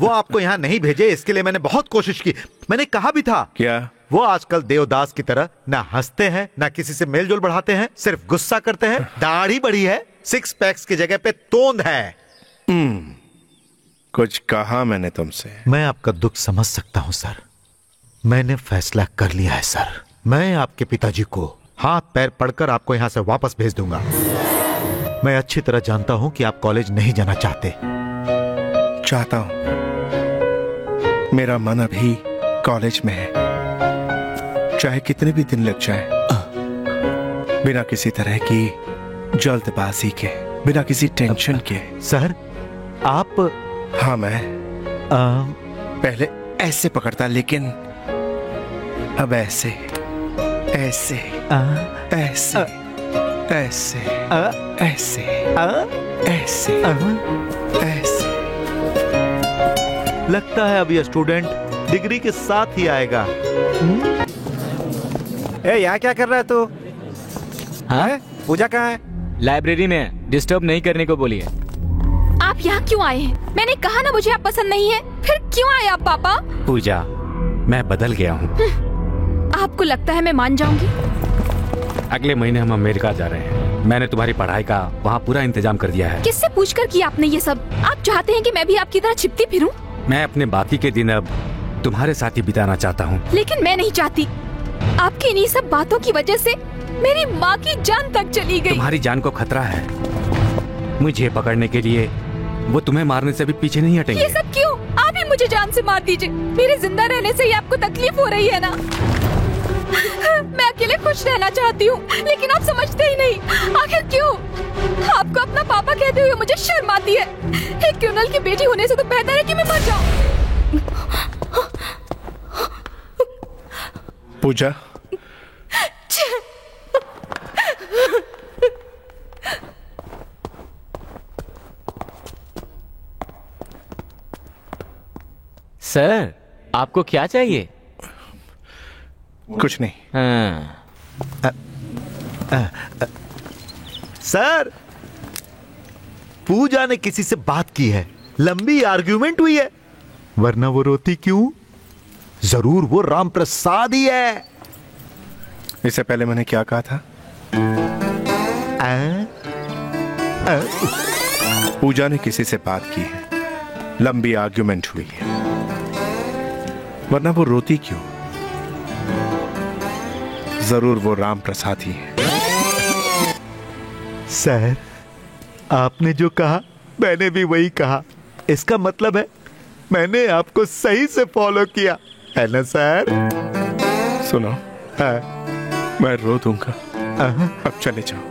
I: वो आपको यहां नहीं भेजे, इसके लिए मैंने बहुत कोशिश की। मैंने कहा भी था।
G: क्या?
I: वो आजकल देवदास की तरह ना हंसते हैं, ना किसी से मेल जोल बढ़ाते हैं, सिर्फ गुस्सा करते हैं। दाढ़ी बढ़ी है, 6 पैक्स की जगह पे तोंद है।
G: कुछ कहा मैंने तुमसे?
I: मैं आपका दुख समझ सकता हूं सर। मैंने फैसला कर लिया है सर। मैं आपके पिताजी को हाथ पैर पड़कर आपको यहां से वापस भेज दूंगा। मैं अच्छी तरह जानता हूं कि आप कॉलेज नहीं जाना चाहते।
G: चाहता हूं, मेरा मन अभी कॉलेज में है, चाहे कितने भी दिन लग जाए, बिना किसी तरह की जल्दबाजी के, बिना किसी टेंशन के।
I: सर, आप...
G: हाँ, मैं पहले ऐसे पकड़ता, लेकिन अब ऐसे ऐसे ऐसे ऐसे ऐसे ऐसे ऐसे।
I: लगता है अब ये स्टूडेंट डिग्री के साथ ही आएगा।
C: यहाँ क्या कर रहा है तू? हाँ? पूजा कहाँ है?
K: लाइब्रेरी में, डिस्टर्ब नहीं करने को बोलिए।
B: आप यहाँ क्यों आए हैं? मैंने कहा ना मुझे आप पसंद नहीं है। फिर क्यों आए आप पापा?
D: पूजा, मैं बदल गया हूँ।
B: आपको लगता है मैं मान जाऊंगी?
D: अगले महीने हम अमेरिका जा रहे हैं। मैंने तुम्हारी पढ़ाई का वहाँ पूरा इंतजाम कर दिया है।
B: किससे पूछकर किया आपने ये सब? आप चाहते हैं कि मैं भी आपकी तरह छिपती फिरूं?
D: मैं अपने बाकी के दिन अब तुम्हारे साथ ही बिताना चाहता हूँ।
B: लेकिन मैं नहीं चाहती। आपकी इन्हीं सब बातों की वजह से मेरी माँ की जान तक चली गई।
D: तुम्हारी जान को खतरा है। मुझे पकड़ने के लिए वो तुम्हें मारने से भी पीछे नहीं हटेंगे।
B: ये सब क्यों? आप ही मुझे जान से मार दीजिए। मेरे जिंदा रहने से ही आपको तकलीफ हो रही है ना? मैं अकेले खुश रहना चाहती हूँ, लेकिन आप समझते ही नहीं। आखिर क्यों? आपको अपना पापा कहते हुए मुझे शर्म आती है। एक क्रिमिनल की बेटी होने से तो बेहतर है कि मैं मर जाऊँ।
G: पूजा,
K: सर, आपको क्या चाहिए?
G: कुछ नहीं।
I: सर, पूजा ने किसी से बात की है, लंबी आर्ग्यूमेंट हुई है, वरना वो रोती क्यों? जरूर वो राम प्रसाद ही है।
G: इससे पहले मैंने क्या कहा था? पूजा ने किसी से बात की है, लंबी आर्ग्यूमेंट हुई है, वरना वो रोती क्यों? जरूर वो राम प्रसाद ही है।
I: सर, आपने जो कहा मैंने भी वही कहा। इसका मतलब है मैंने आपको सही से फॉलो किया है ना सर?
G: सुनो, मैं रो दूंगा, अब चले जाओ।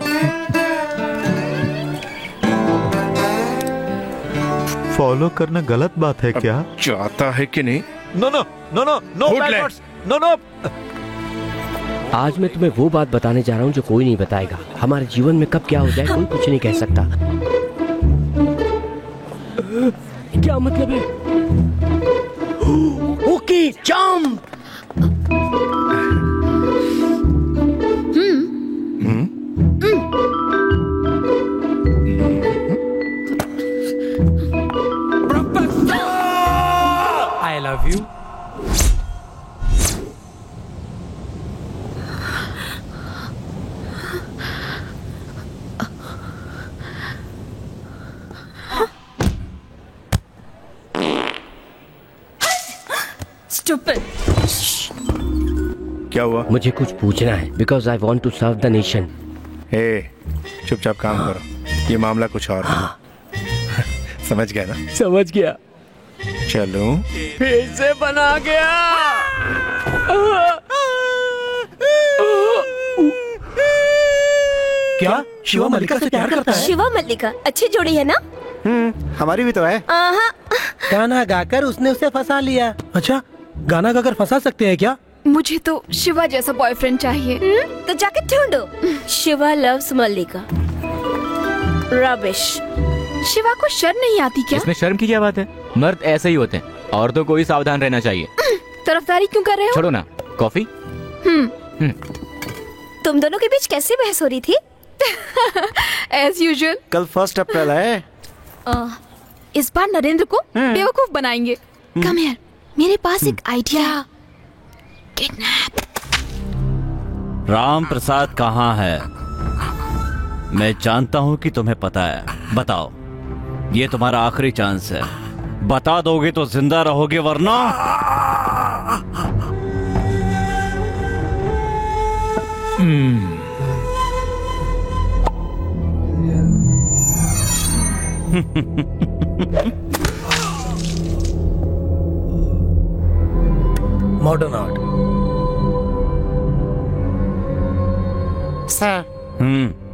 I: फॉलो करना गलत बात है क्या?
G: चाहता है कि नहीं?
H: No no no no no no no. आज मैं तुम्हें वो बात बताने जा रहा हूँ जो कोई नहीं बताएगा। हमारे जीवन में कब क्या हो जाए कोई कुछ नहीं कह सकता। क्या मतलब है? Okay, jump.
E: I love you.
B: Stupid.
G: क्या हुआ?
H: मुझे कुछ पूछना है, because I want to serve the nation.
G: चुपचाप काम करो, ये मामला कुछ और है। समझ गया ना?
H: समझ गया।
G: चलो,
H: फिर से बना गया।
J: क्या शिवा मल्लिका से प्यार करता है?
L: शिवा मल्लिका अच्छी जोड़ी है ना?
C: हमारी भी तो है।
J: गाना गाकर उसने उसे फंसा लिया। अच्छा, गाना गाकर फंसा सकते हैं क्या?
B: मुझे तो शिवा जैसा बॉयफ्रेंड चाहिए।
L: तो जाके ढूंढो। शिवा लव्स मल्लिका। रबिश।
B: शिवा को शर्म नहीं आती क्या?
K: इसमें शर्म की क्या बात है? मर्द ऐसे ही होते हैं, औरतों को ही सावधान रहना चाहिए।
B: तरफदारी क्यों कर रहे हो?
K: छोड़ो ना, कॉफी।
L: तुम दोनों के बीच कैसी बहस हो रही थी?
B: As usual।
C: कल 1 अप्रैल है।
B: इस बार नरेंद्र को बेवकूफ बनाएंगे। कम हियर, मेरे पास एक आइडिया। किडनैप।
F: राम प्रसाद कहाँ है? मैं जानता हूं कि तुम्हें पता है। बताओ, ये तुम्हारा आखिरी चांस है। बता दोगे तो जिंदा रहोगे, वरना
J: मॉडर्न आर्ट।
C: सर,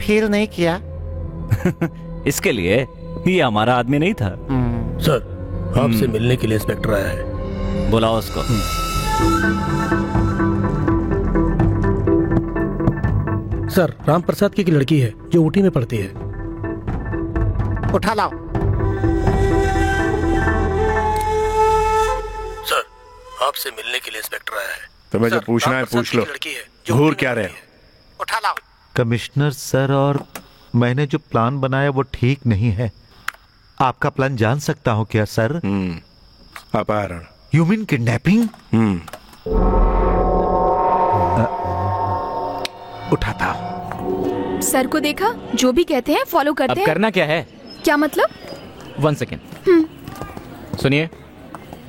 C: फील नहीं किया?
F: इसके लिए ये हमारा आदमी नहीं था।
J: सर, आपसे मिलने के लिए इंस्पेक्टर आया है।
F: बुलाओ उसको।
J: सर, राम प्रसाद की एक लड़की है जो ऊटी में पढ़ती है।
C: उठा लाओ।
J: सर, आपसे मिलने के लिए इंस्पेक्टर आया है।
G: तुम्हें जो पूछना है पूछ लो। घूर क्या रहे?
C: उठा लाओ।
I: कमिश्नर सर, और मैंने जो प्लान बनाया वो ठीक नहीं है। आपका प्लान जान सकता हूँ क्या सर?
G: अपहरण।
I: You mean kidnapping? उठाता।
B: सर को देखा, जो भी कहते हैं फॉलो करते हैं।
K: अब करना क्या है?
B: क्या मतलब?
K: 1 सेकेंड। सुनिए,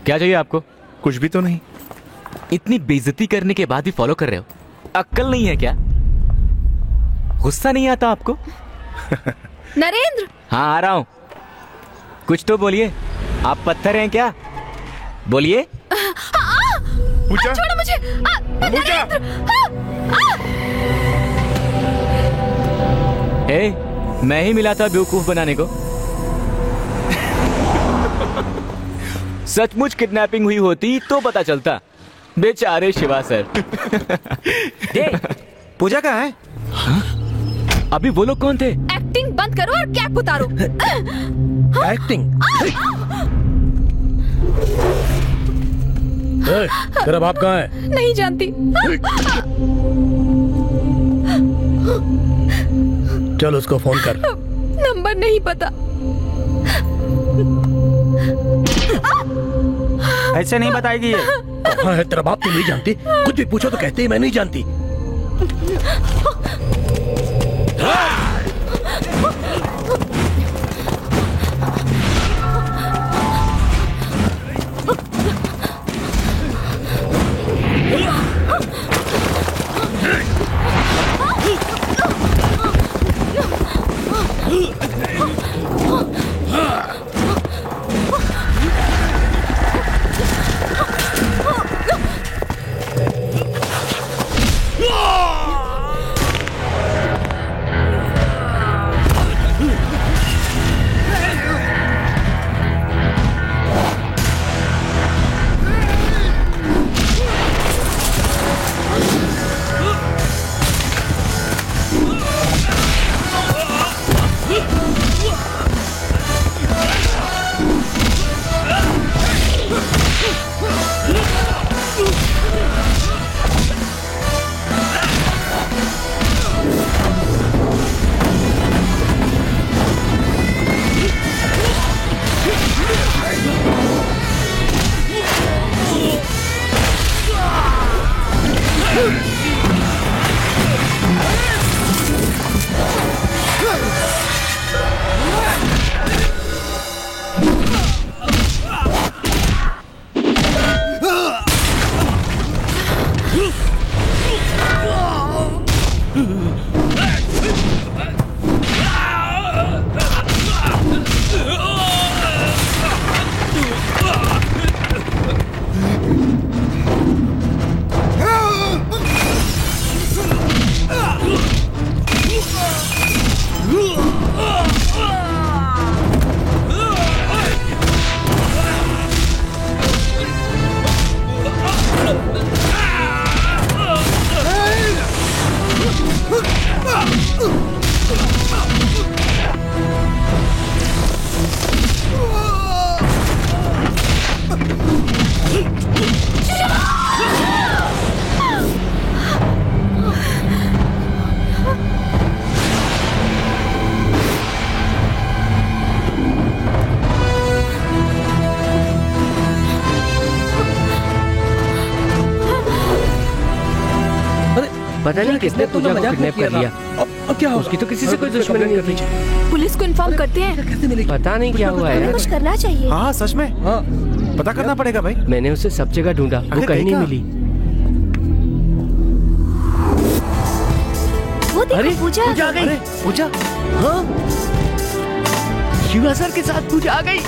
K: क्या चाहिए आपको?
G: कुछ भी तो नहीं।
K: इतनी बेइज्जती करने के बाद भी फॉलो कर रहे हो? अक्ल नहीं है क्या? गुस्सा नहीं आता आपको?
B: नरेंद्र।
K: हाँ, आ रहा हूँ। कुछ तो बोलिए। आप पत्थर हैं क्या? बोलिए।
G: पूजा,
B: छोड़ो मुझे।
G: पूजा।
K: मैं ही मिला था बेवकूफ बनाने को। सचमुच किडनैपिंग हुई होती तो पता चलता। बेचारे शिवा सर।
C: पूजा कहाँ है?
K: अभी वो लोग कौन थे?
L: एक्टिंग बंद करो और कैप उतारो।
J: एक्टिंग? तेरा बाप कहाँ है?
L: नहीं जानती।
J: चल उसको फोन कर।
L: नंबर नहीं पता।
C: ऐसे नहीं बताएगी ये।
J: कहाँ है तेरा बाप? तू नहीं जानती? कुछ भी पूछो तो कहते ही मैं नहीं जानती।
H: पता नहीं किसने पूजा को किडनैप कर लिया।
J: अब क्या
H: उसकी तो किसी से कोई दुश्मनी नहीं थी।
L: पुलिस को इन्फॉर्म करते हैं।
H: पता नहीं क्या हुआ है।
L: कुछ करना चाहिए।
C: हाँ सच में। हाँ पता करना पड़ेगा भाई।
H: मैंने उसे सब जगह ढूंढा, वो कहीं नहीं मिली।
L: वो देखो पूजा
H: आ गई।
C: पूजा?
H: हाँ शिवा सर के साथ पूजा आ गई।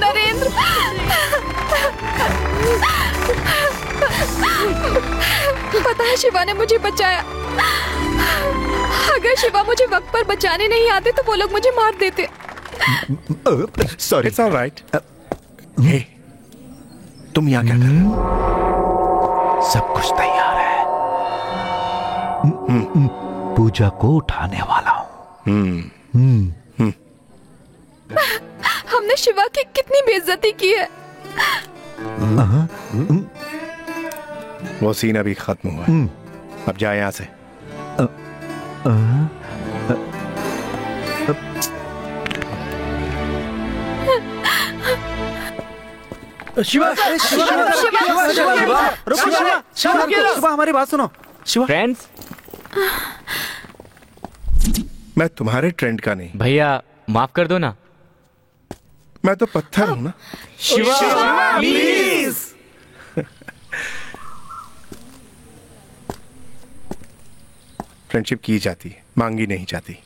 L: नरेंद्र पता है शिवा ने मुझे बचाया। अगर शिवा मुझे वक्त पर बचाने नहीं आते तो वो लोग मुझे मार देते।
G: सॉरी। It's alright. हे तुम यहाँ क्या कर रहे हो?
I: सब कुछ तैयार है। पूजा को उठाने वाला हूँ।
L: हमने शिवा की कितनी बेइज्जती की है।
G: वो सीन अभी खत्म हुआ है। अब जाए यहाँ से।
C: शिवा हमारी बात सुनो। शिवा
K: फ्रेंड्स,
G: मैं तुम्हारे ट्रेंड का नहीं।
K: भैया माफ कर दो ना।
G: मैं तो पत्थर हूं ना।
K: शिवा प्लीज।
G: फ्रेंडशिप की जाती है, मांगी नहीं जाती।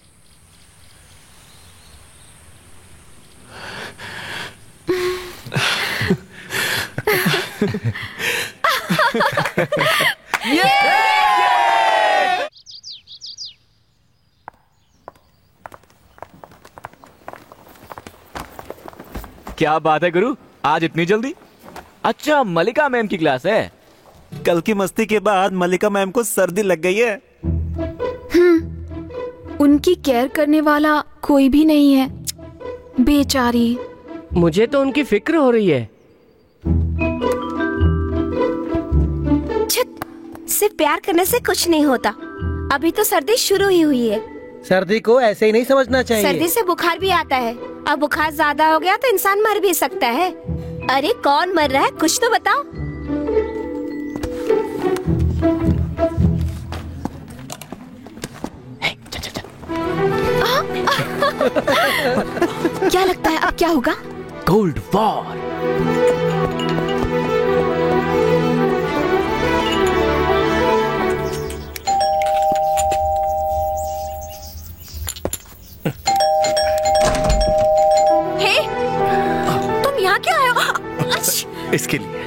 K: क्या बात है गुरु, आज इतनी जल्दी? अच्छा, मल्लिका मैम की क्लास है।
C: कल की मस्ती के बाद मल्लिका मैम को सर्दी लग गई है।
L: उनकी केयर करने वाला कोई भी नहीं है, बेचारी।
H: मुझे तो उनकी फिक्र हो रही है।
L: सिर्फ प्यार करने से कुछ नहीं होता, अभी तो सर्दी शुरू ही हुई है।
J: सर्दी को ऐसे ही नहीं समझना चाहिए।
L: सर्दी से बुखार भी आता है, अब बुखार ज्यादा हो गया तो इंसान मर भी सकता है। अरे कौन मर रहा है, कुछ तो बताओ। क्या लगता है अब क्या होगा?
K: Cold war.
G: इसके लिए।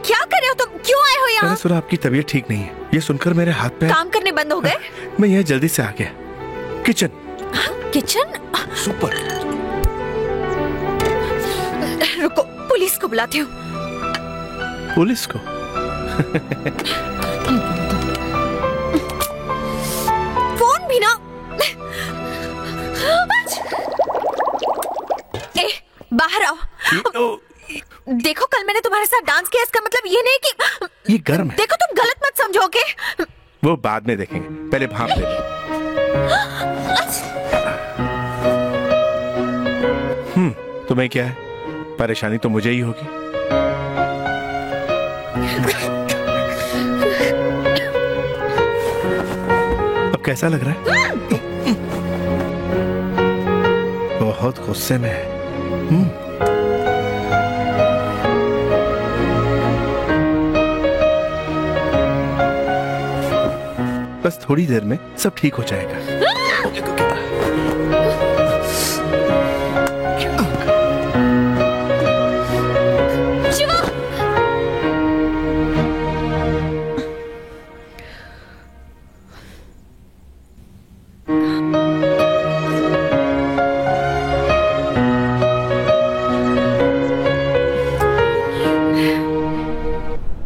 L: क्या कर रहे हो तुम? क्यों आए हो यहाँ?
G: मैंने सुना आपकी तबीयत ठीक नहीं है, ये सुनकर मेरे हाथ पैर
L: काम करने बंद हो गए।
G: मैं यहाँ जल्दी से आ गया। किचन।
L: किचन?
G: सुपर।
L: रुको, पुलिस को बुलाती हूँ।
G: पुलिस को?
L: फोन भी ना। बाहर आओ। देखो, कल मैंने तुम्हारे साथ डांस किया, इसका मतलब ये नहीं कि
G: ये गर्म है।
L: देखो, तुम गलत मत समझोगे।
G: वो बाद में देखेंगे, पहले भाप ले लो। तुम्हें क्या है? परेशानी तो मुझे ही होगी। अब कैसा लग रहा है? बहुत गुस्से में है। बस थोड़ी देर में सब ठीक हो जाएगा।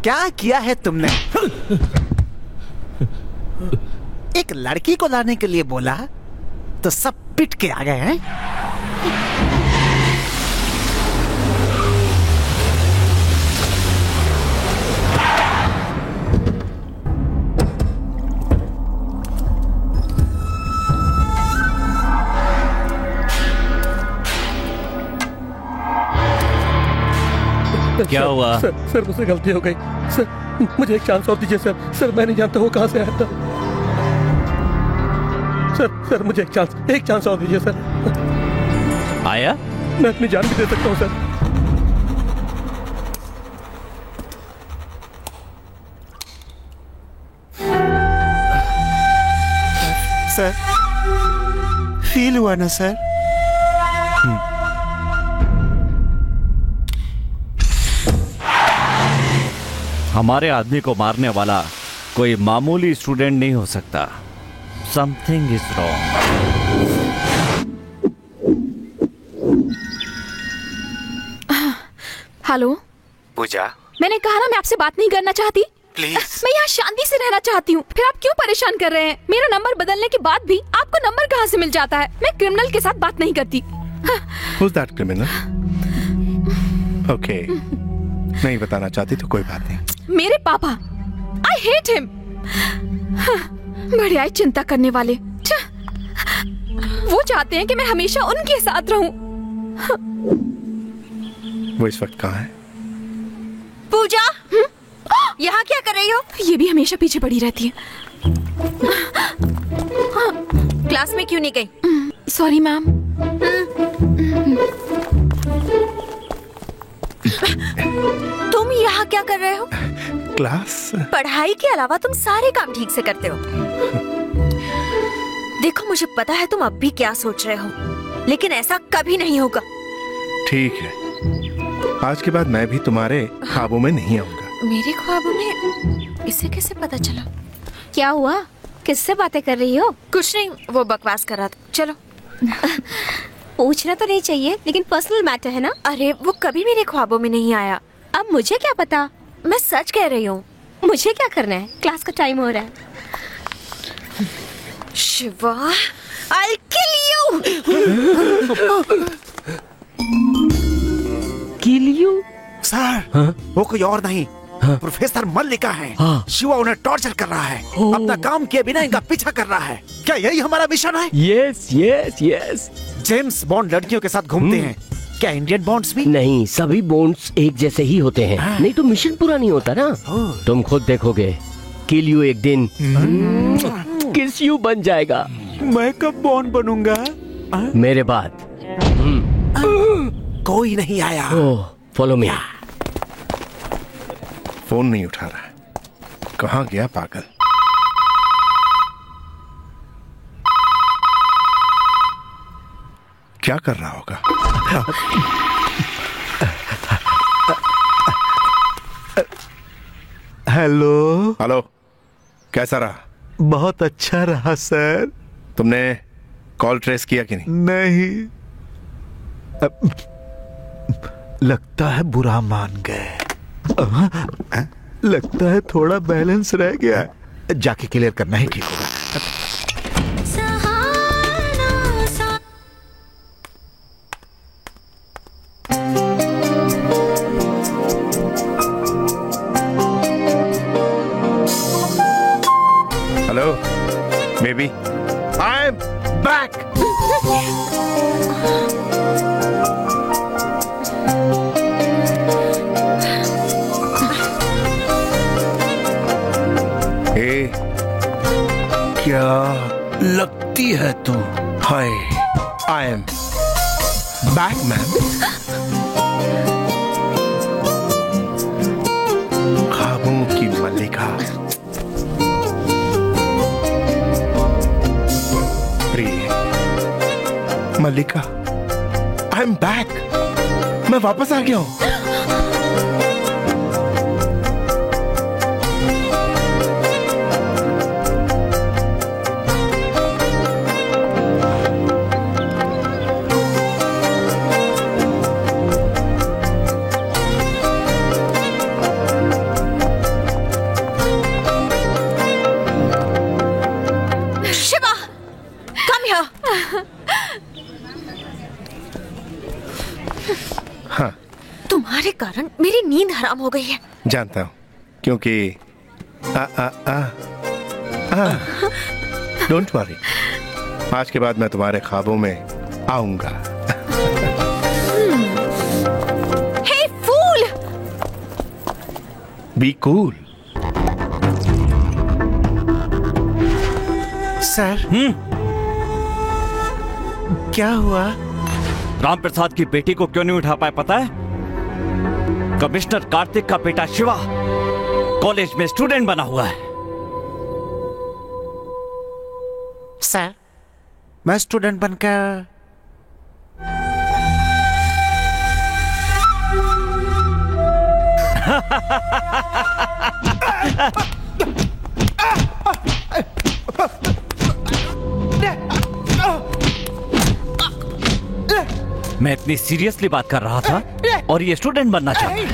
C: क्या किया है तुमने? एक लड़की को लाने के लिए बोला तो सब पिट के आ गए हैं।
F: क्या हुआ?
J: सर मुझसे गलती हो गई सर, मुझे एक चांस और दीजिए सर। सर मैं नहीं जानता वो कहाँ से आया था। सर मुझे एक चांस और दीजिए सर।
F: आया?
J: मैं अपनी जान भी दे सकता हूँ सर।
C: सर फील हुआ ना सर?
F: हमारे आदमी को मारने वाला कोई मामूली स्टूडेंट नहीं हो सकता। Something is wrong.
L: हेलो
C: पूजा,
L: मैंने कहा ना मैं आपसे बात नहीं करना चाहती।
C: प्लीज।
L: मैं यहाँ शांति से रहना चाहती हूँ, फिर आप क्यों परेशान कर रहे हैं? मेरा नंबर बदलने के बाद भी आपको नंबर कहाँ से मिल जाता है? मैं क्रिमिनल के साथ बात नहीं करती।
G: Who's that criminal? Okay. नहीं बताना चाहती तो कोई बात नहीं।
L: मेरे पापा, I hate him। बड़े आई चिंता करने वाले। वो चाहते हैं कि मैं हमेशा उनके साथ रहूं।
G: वो इस वक्त कहाँ है?
L: पूजा, यहाँ क्या कर रही हो? ये भी हमेशा पीछे पड़ी रहती है। क्लास में क्यों नहीं गई? Sorry ma'am. तुम यहाँ क्या कर रहे हो?
G: क्लास।
L: पढ़ाई के अलावा तुम सारे काम ठीक से करते हो। देखो मुझे पता है तुम अब भी क्या सोच रहे हो, लेकिन ऐसा कभी नहीं होगा।
G: ठीक है, आज के बाद मैं भी तुम्हारे ख्वाबों में नहीं आऊंगा।
L: मेरे ख्वाबों में? इसे कैसे पता चला? क्या हुआ? किससे बातें कर रही हो?
B: कुछ नहीं, वो बकवास कर रहा था। चलो।
L: पूछना तो नहीं चाहिए, लेकिन पर्सनल मैटर है ना।
B: अरे वो कभी मेरे ख्वाबों में नहीं आया।
L: अब मुझे क्या पता?
B: मैं सच कह रही हूँ।
L: मुझे क्या करना है? क्लास का टाइम हो रहा है।
B: Shiva, I'll kill you!
H: Kill you?
C: Sir, वो कोई और नहीं, प्रोफेसर मल्लिका है। शिवा उन्हें टॉर्चर कर रहा है, अपना काम किए बिना इनका पीछा कर रहा है। क्या यही हमारा मिशन है?
H: Yes yes yes.
C: James bond लड़कियों के साथ घूमते हैं, क्या इंडियन बॉन्ड्स भी?
H: नहीं, सभी बॉन्ड्स एक जैसे ही होते हैं। नहीं तो मिशन पूरा नहीं होता ना। तुम खुद देखोगे, किल यू एक दिन किस यू बन जाएगा।
C: मैं कब बॉन्ड बनूंगा?
H: मेरे बाद।
C: कोई नहीं आया।
H: Follow me.
G: फोन नहीं उठा रहा है, कहाँ गया पागल? क्या कर रहा होगा?
I: हेलो।
G: हेलो, कैसा रहा?
I: बहुत अच्छा रहा सर।
G: तुमने कॉल ट्रेस किया कि नहीं?
I: नहीं। लगता है बुरा मान गए। लगता है थोड़ा बैलेंस रह गया, जाके क्लियर करना ही ठीक होगा।
G: Hello baby, I am back. क्या लगती है तू? हाय, आई एम बैक मैम। ख्वाबों की मल्लिका, प्रिय मल्लिका, आई एम बैक। मैं वापस आ गया हूं।
B: तुम्हारे कारण मेरी नींद हराम हो गई है।
G: जानता हूं, क्योंकि डोंट वरी, आज के बाद मैं तुम्हारे ख्वाबों में आऊंगा।
B: Hey fool!
G: Be cool.
C: Sir, क्या हुआ?
F: राम प्रसाद की बेटी को क्यों नहीं उठा पाए पता है? कमिश्नर कार्तिक का बेटा शिवा कॉलेज में स्टूडेंट बना हुआ है।
C: सर, मैं स्टूडेंट बनकर
F: मैं इतनी सीरियसली बात कर रहा था और ये स्टूडेंट बनना चाहता है।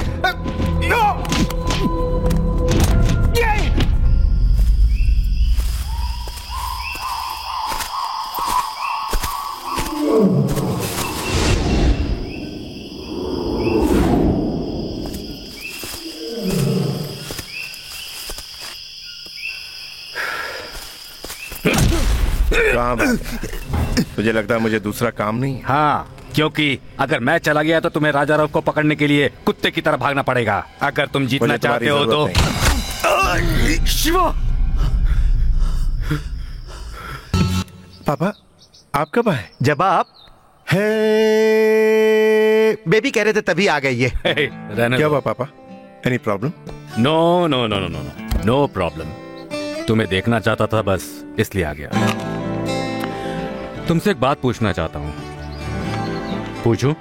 G: तुझे लगता है मुझे दूसरा काम नहीं?
D: हाँ, क्योंकि अगर मैं चला गया तो तुम्हें राजा राव को पकड़ने के लिए कुत्ते की तरह भागना पड़ेगा। अगर तुम जीतना चाहते हो तो
C: शिवा!
G: पापा, आप कब आए?
I: जब आप बेबी कह रहे थे तभी आ गए ये।
G: क्या हुआ पापा? Any problem?
D: No no no no no no problem. तुम्हें देखना चाहता था, बस इसलिए आ गया। तुमसे एक बात पूछना चाहता हूँ। पूछूं?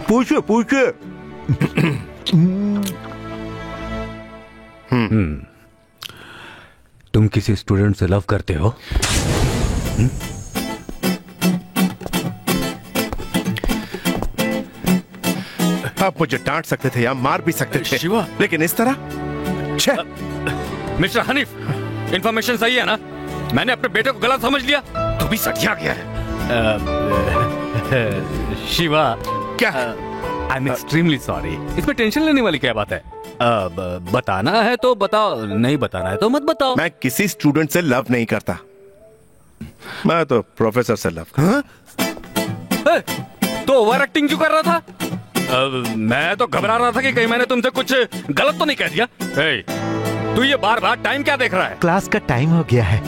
I: पूछो पूछो।
D: तुम किसी स्टूडेंट से लव करते हो?
G: आप मुझे डांट सकते थे या मार भी सकते थे शिवा, लेकिन इस तरह।
D: मिस्टर हनीफ, इंफॉर्मेशन सही है ना? मैंने अपने बेटे को गलत समझ लिया? तू भी सटिया गया है। शिवा,
G: क्या?
D: I am extremely sorry. इसमें टेंशन लेने वाली क्या बात है? बताना है तो बताओ, नहीं बताना है तो मत बताओ।
G: मैं किसी स्टूडेंट से लव नहीं करता, मैं तो प्रोफेसर से लव करता।
D: तो ओवर एक्टिंग क्यों कर रहा था? मैं तो घबरा रहा था कि कहीं मैंने तुमसे कुछ गलत तो नहीं कह दिया। तू ये बार बार टाइम क्या देख रहा है?
I: क्लास का टाइम हो गया है,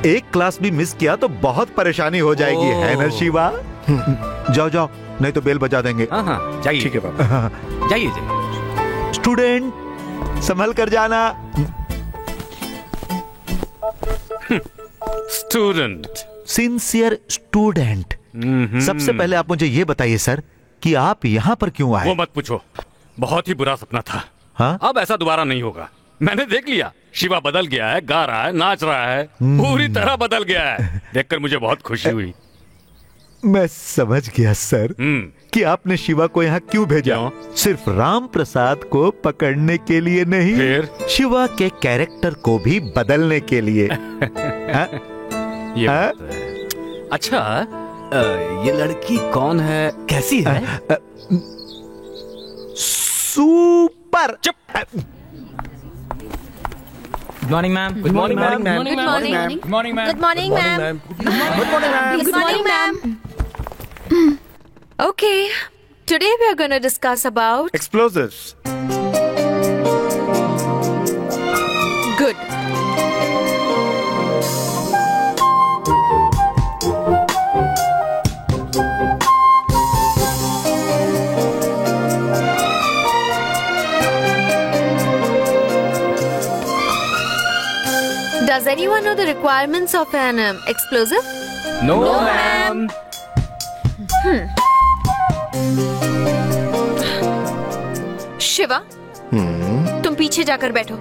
I: एक क्लास भी मिस किया तो बहुत परेशानी हो जाएगी, है ना शिवा? जाओ जाओ, नहीं तो बेल बजा देंगे।
D: हाँ, जाइए।
G: ठीक है बाबा,
D: जाइए।
I: स्टूडेंट संभल कर जाना।
D: Student,
I: sincere student. सबसे पहले आप मुझे ये बताइए सर कि आप यहाँ पर क्यों आए?
D: वो मत पूछो, बहुत ही बुरा सपना था।
I: हाँ?
D: अब ऐसा दोबारा नहीं होगा। मैंने देख लिया, शिवा बदल गया है, गा रहा है, नाच रहा है, पूरी तरह बदल गया है। देखकर मुझे बहुत खुशी हुई।
I: मैं समझ गया सर कि आपने शिवा को यहाँ क्यों भेजा। सिर्फ राम प्रसाद को पकड़ने के लिए नहीं,
D: फिर
I: शिवा के कैरेक्टर को भी बदलने के लिए।
D: ये अच्छा, ये लड़की कौन है, कैसी है?
I: सुपर।
D: चुप।
K: Good morning, ma'am.
L: Good morning, ma'am. Good morning, ma'am.
K: Good morning, ma'am.
L: Good morning, ma'am. Good morning, ma'am. Okay, today we are going to discuss about
G: explosives.
L: Good. Does anyone know the requirements of an explosive?
K: No, ma'am.
L: Shiva, तुम पीछे जाकर बैठो।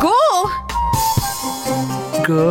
L: Go.
G: Go.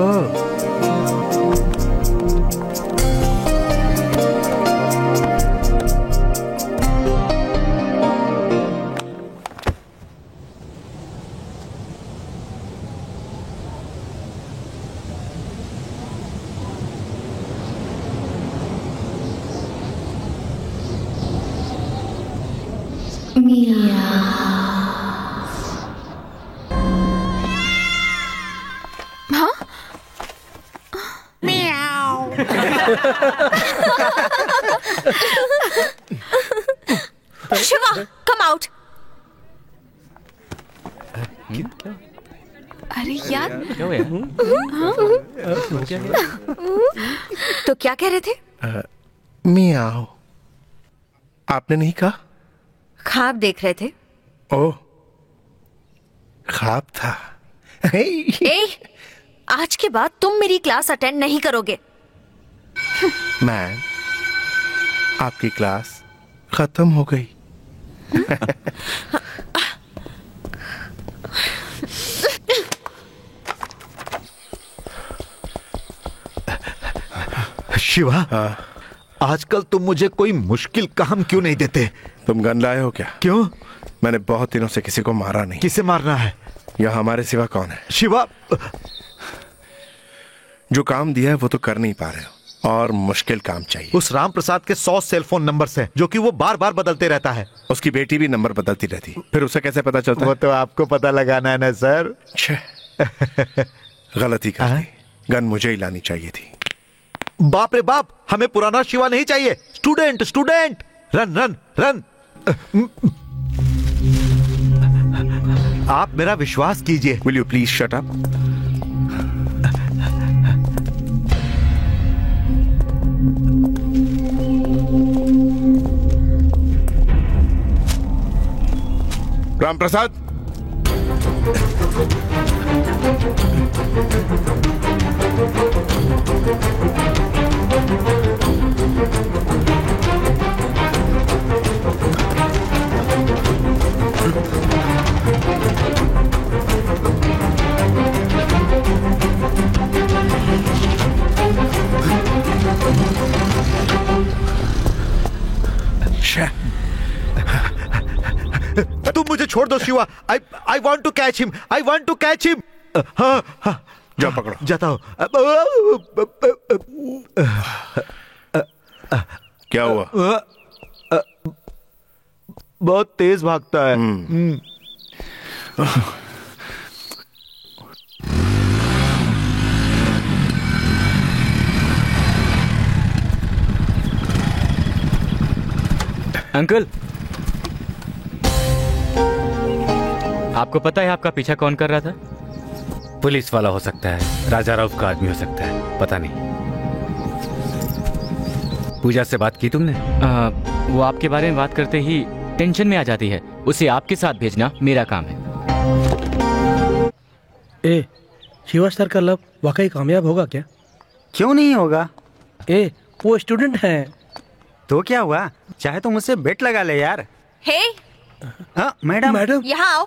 L: Shiva, come out. अरे यार, तो क्या कह रहे थे?
G: मियाओ। आपने नहीं कहा?
L: ख्वाब देख रहे थे।
G: ओह, ख्वाब था।
L: आज के बाद तुम मेरी क्लास अटेंड नहीं करोगे।
G: मैम, आपकी क्लास खत्म हो गई।
I: शिवा, आजकल तुम मुझे कोई मुश्किल काम क्यों नहीं देते?
G: तुम गन लाए हो क्या?
I: क्यों?
G: मैंने बहुत दिनों से किसी को मारा नहीं।
I: किसे मारना है?
G: यहाँ हमारे सिवा कौन है?
I: शिवा,
G: जो काम दिया है वो तो कर नहीं पा रहे हो और मुश्किल काम चाहिए।
I: उस राम प्रसाद के 100 सेलफोन नंबर्स हैं जो कि वो बार बार बदलते रहता है।
G: उसकी बेटी भी नंबर बदलती रहती, फिर उसे कैसे पता चलता?
I: वो तो आपको पता लगाना है ना सर।
G: गलती कर दी, गन मुझे ही लानी चाहिए थी।
I: बाप रे बाप, हमें पुराना शिवा नहीं चाहिए। Student student, run run run. आप मेरा विश्वास कीजिए।
G: Will you please shut up? Ram Prasad, छोड़ दो Shiva. I want to catch him, I want to catch him. हाँ हाँ जाओ पकड़ो। जाता हूँ।
I: क्या हुआ? बहुत तेज भागता है।
K: अंकल, आपको पता है आपका पीछा कौन कर रहा था?
D: पुलिस वाला हो सकता है, राजा राउत का आदमी हो सकता है, पता नहीं। पूजा से बात की तुमने?
K: वो आपके बारे में बात करते ही टेंशन में आ जाती है। उसे आपके साथ भेजना मेरा काम है।
J: शिवा सर का लव वाकई कामयाब होगा क्या?
M: क्यों नहीं होगा?
J: वो स्टूडेंट हैं।
M: तो क्या हुआ, चाहे तो मुझसे बेट लगा ले यार।
B: हे
M: मैडम
B: यहाँ आओ।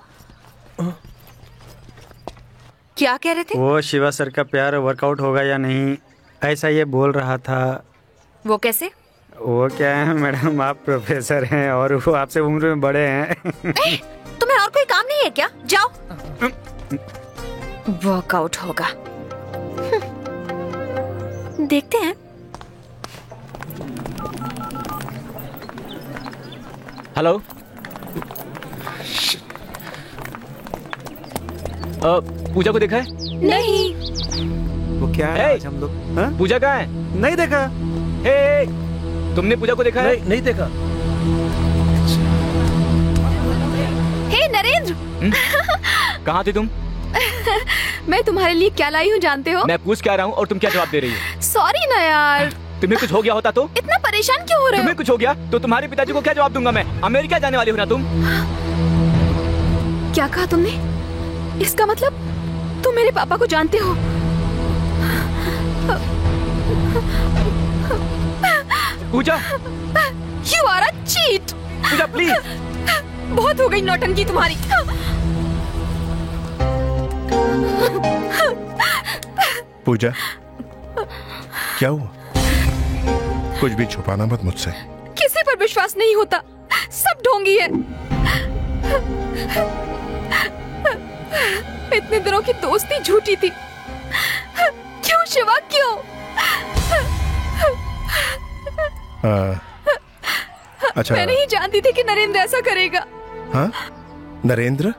B: क्या कह रहे थे?
M: वो शिवा सर का प्यार वर्कआउट होगा या नहीं, ऐसा ये बोल रहा था।
B: वो कैसे?
M: वो क्या है मैडम, आप प्रोफेसर हैं और वो आपसे उम्र में बड़े हैं।
B: तुम्हें और कोई काम नहीं है क्या? जाओ। वर्कआउट होगा, देखते हैं।
K: हेलो, पूजा को देखा है?
B: नहीं।
M: वो क्या है? आज हम लोग
K: पूजा कहाँ है?
M: नहीं देखा।
K: तुमने पूजा को देखा है?
J: नहीं देखा।
B: हे नरेंद्र,
K: कहाँ थे तुम?
L: मैं तुम्हारे लिए क्या लाई हूँ जानते हो?
K: मैं पूछ क्या रहा हूँ और तुम क्या जवाब दे रही हो?
L: सॉरी ना यार।
K: तुम्हें कुछ हो गया होता तो?
L: इतना परेशान क्यों हो रहे हो?
K: तुम्हें कुछ हो गया तो तुम्हारे पिताजी को क्या जवाब दूंगा मैं? अमेरिका जाने वाली हो ना तुम?
L: क्या कहा तुमने? इसका मतलब तुम मेरे पापा को जानते हो?
K: Puja,
L: You are a cheat.
K: Puja please.
L: बहुत हो गई नौटंकी तुम्हारी।
G: पूजा क्या हुआ? कुछ भी छुपाना मत मुझसे।
L: किसी पर विश्वास नहीं होता, सब ढोंगी है। इतने दिनों की दोस्ती झूठी थी। क्यों शिवा, क्यों?
G: अच्छा,
L: मैं नहीं जानती थी कि नरेंद्र ऐसा करेगा।
G: हाँ, नरेंद्र?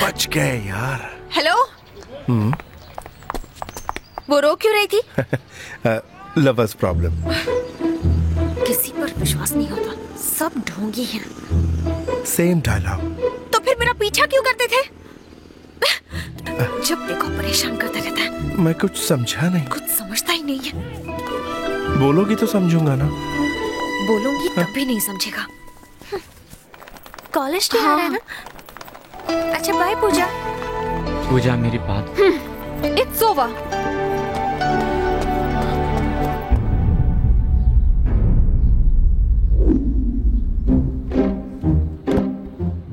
G: बच गए यार।
B: हेलो। वो रो क्यों रही थी?
G: Lovers problem.
B: किसी पर विश्वास नहीं होता, सब ढोंगी हैं।
G: Same dialogue.
B: तो फिर मेरा पीछा क्यों करते थे? जब देखो परेशान करता रहता है।
G: मैं कुछ समझा नहीं।
B: कुछ समझता ही नहीं है।
G: बोलोगी तो समझूंगा ना।
B: बोलूंगी तब भी नहीं समझेगा। कॉलेज तो आ रहा है ना? अच्छा बाय पूजा।
K: पूजा मेरी बात।
L: It's over.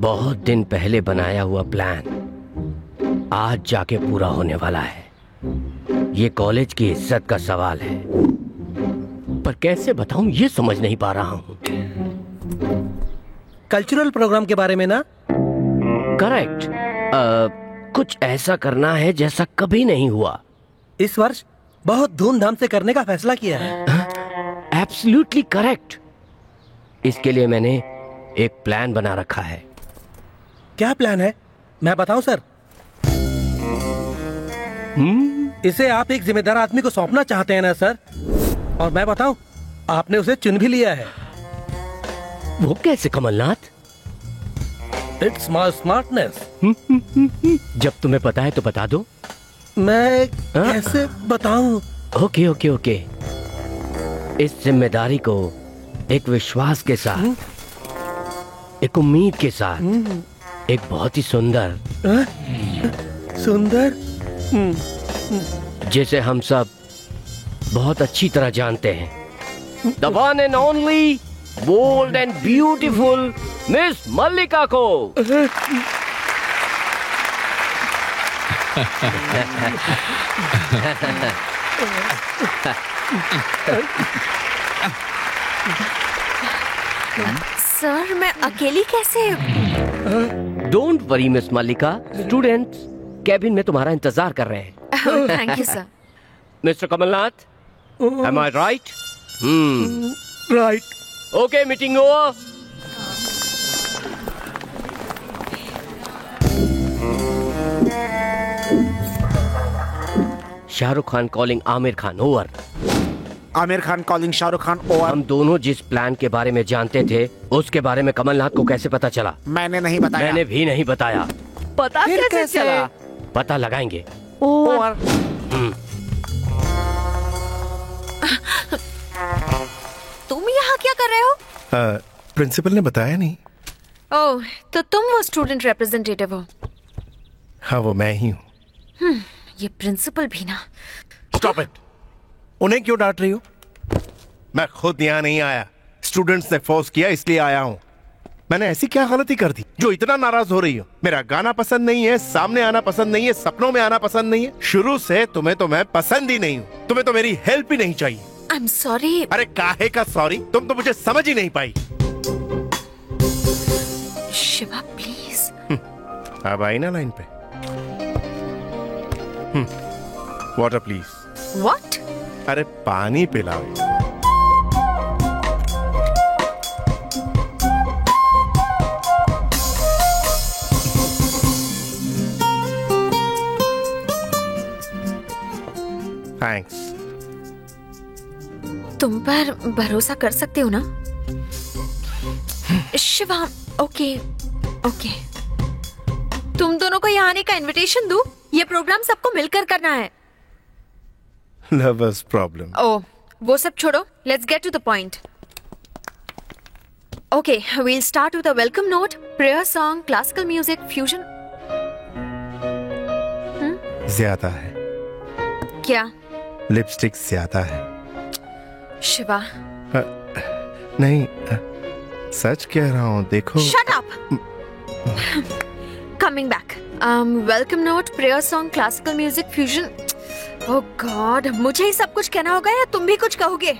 H: बहुत दिन पहले बनाया हुआ प्लान आज जाके पूरा होने वाला है। ये कॉलेज की इज्जत का सवाल है, पर कैसे बताऊं ये समझ नहीं पा रहा हूं।
J: कल्चरल प्रोग्राम के बारे में ना?
H: करेक्ट। कुछ ऐसा करना है जैसा कभी नहीं हुआ।
J: इस वर्ष बहुत धूमधाम से करने का फैसला किया है।
H: Absolutely correct. इसके लिए मैंने एक प्लान बना रखा है।
J: क्या प्लान है? मैं बताऊं सर? इसे आप एक जिम्मेदार आदमी को सौंपना चाहते हैं ना सर? और मैं बताऊं, आपने उसे चुन भी लिया है।
H: वो कैसे कमलनाथ?
J: It's my smartness.
H: जब तुम्हें पता है तो बता दो।
J: मैं कैसे बताऊं?
H: Okay okay okay. इस जिम्मेदारी को एक विश्वास के साथ, एक उम्मीद के साथ, एक बहुत ही सुंदर जिसे हम सब बहुत अच्छी तरह जानते हैं, the one and only bold and beautiful Miss मल्लिका को।
N: सर मैं अकेली कैसे?
H: Don't worry miss Mallika, students cabin में तुम्हारा इंतजार कर रहे हैं।
N: Thank you sir.
H: Mister Kamalnath, am I right?
J: Right.
H: Okay, meeting over. Shahrukh Khan calling Aamir Khan, over.
C: Aamir Khan calling Shahrukh Khan, over.
H: हम दोनों जिस प्लान के बारे में जानते थे उसके बारे में कमलनाथ को कैसे पता चला?
C: मैंने नहीं बताया।
H: मैंने भी नहीं बताया।
N: पता कैसे चला?
H: पता लगाएंगे,
C: ओवर।
N: तुम यहाँ क्या कर रहे हो?
G: प्रिंसिपल ने बताया नहीं।
N: ओह, तो तुम वो स्टूडेंट रिप्रेजेंटेटिव हो?
G: हाँ, वो मैं ही हूँ।
N: ये प्रिंसिपल भी ना।
G: Stop it. उन्हें क्यों डांट रही हो? मैं खुद यहाँ नहीं आया, स्टूडेंट्स ने फोर्स किया इसलिए आया हूँ। मैंने ऐसी क्या गलती कर दी जो इतना नाराज हो रही हो? मेरा गाना पसंद नहीं है, सामने आना पसंद नहीं है, सपनों में आना पसंद नहीं है। शुरू से तुम्हें तो मैं पसंद ही नहीं हूँ। तुम्हें तो मेरी हेल्प ही नहीं चाहिए।
N: I'm sorry।
G: अरे काहे का सॉरी? तुम तो मुझे समझ ही नहीं पाई।
N: शिवा प्लीज।
G: अब आई ना लाइन पे। Water please.
N: What?
G: अरे पानी पिलाओ। थैंक्स।
N: तुम पर भरोसा कर सकते हो ना? Shiva, okay okay. तुम दोनों को यहाँ आने का इनविटेशन दूं? ये प्रोग्राम सबको मिलकर करना है।
G: Lovers problem.
N: ओह, वो सब छोड़ो, let's get to the point. Okay, we'll start with a welcome note, prayer song, classical music, fusion।
G: ज्यादा है।
N: क्या?
G: लिपस्टिक ज्यादा है।
N: शिवा।
G: नहीं, सच कह रहा हूँ, देखो।
N: Shut up। Coming back. Welcome note, prayer song, classical music, fusion। Oh God, मुझे ही सब कुछ कहना होगा या तुम भी कुछ कहोगे?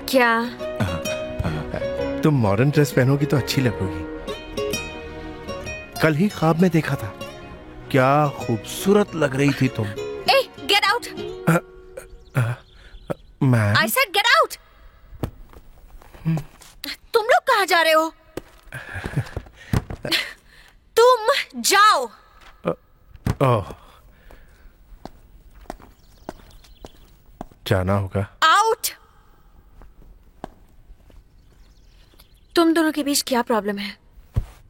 N: क्या?
G: तुम मॉडर्न ड्रेस पहनोगी तो अच्छी लगोगी। कल ही ख्वाब में देखा था, क्या खूबसूरत लग रही थी तुम।
N: Hey, get out!
G: Ma'am.
N: I said get out! तुम लोग कहाँ जा रहे हो? तुम जाओ।
G: ओह, जाना होगा।
N: आउट। तुम दोनों के बीच क्या प्रॉब्लम है?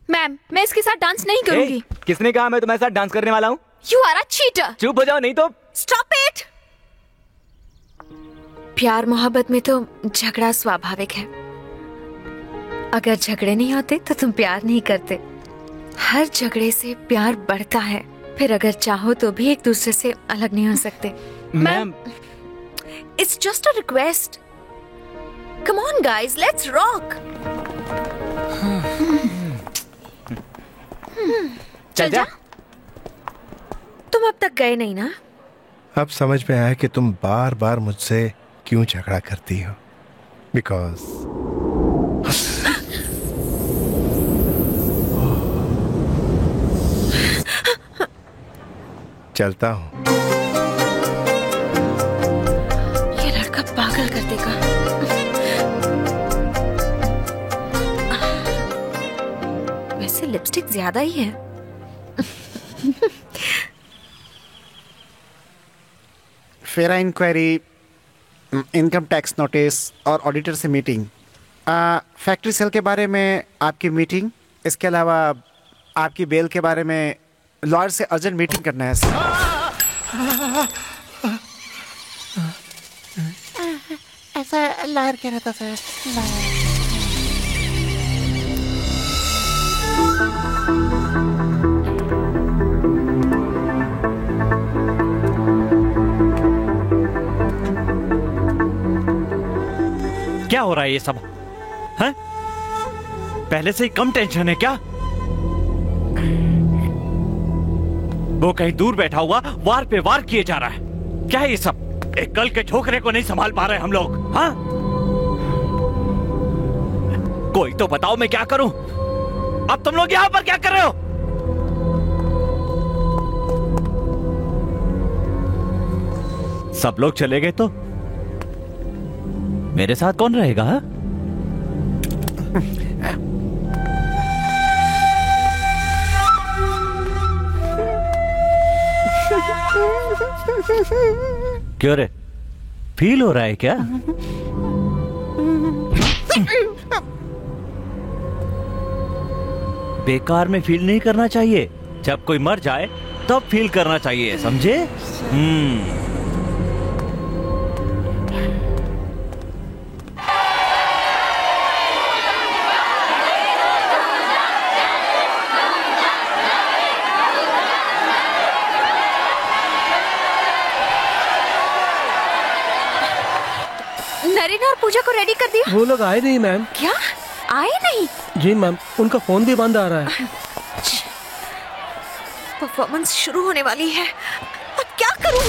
L: मैम, मैं इसके साथ डांस नहीं करूंगी।
K: किसने कहा मैं तुम्हारे साथ डांस करने वाला हूँ?
N: You are a cheater।
K: चुप हो जाओ नहीं तो।
N: Stop it। प्यार मोहब्बत में तो झगड़ा स्वाभाविक है। अगर झगड़े नहीं होते तो तुम प्यार नहीं करते। हर झगड़े से प्यार बढ़ता है। फिर अगर चाहो तो भी एक दूसरे से अलग नहीं हो सकते।
K: Ma'am,
N: It's just a request। Come on guys, let's rock। चल जा। तुम अब तक गए नहीं ना?
G: अब समझ में आया कि तुम बार बार मुझसे क्यों झगड़ा करती हो। बिकॉज चलता हूं।
N: ये लड़का पागल कर देगा। वैसे लिपस्टिक ज्यादा ही है।
C: फेरा इंक्वायरी, इनकम टैक्स नोटिस और ऑडिटर से मीटिंग, फैक्ट्री सेल के बारे में आपकी मीटिंग, इसके अलावा आपकी बेल के बारे में लॉयर से अर्जेंट मीटिंग करना है सर।
O: ऐसा लॉयर कह रहा था सर।
F: क्या हो रहा है ये सब? हैं? पहले से ही कम टेंशन है क्या? वो कहीं दूर बैठा हुआ वार पे वार किए जा रहा है। क्या है ये सब? एक कल के छोकरे को नहीं संभाल पा रहे हम लोग। हाँ, कोई तो बताओ मैं क्या करूं? अब तुम लोग यहां पर क्या कर रहे हो? सब लोग चले गए तो मेरे साथ कौन रहेगा? हा? क्यों रे, फील हो रहा है क्या? बेकार में फील नहीं करना चाहिए। जब कोई मर जाए तब फील करना चाहिए, समझे?
N: नरेन और पूजा को रेडी कर दिया?
J: वो लोग आए नहीं मैम।
N: क्या आए नहीं?
J: जी मैम, उनका फोन भी बंद आ रहा है।
N: परफॉर्मेंस शुरू होने वाली है, अब क्या करूं?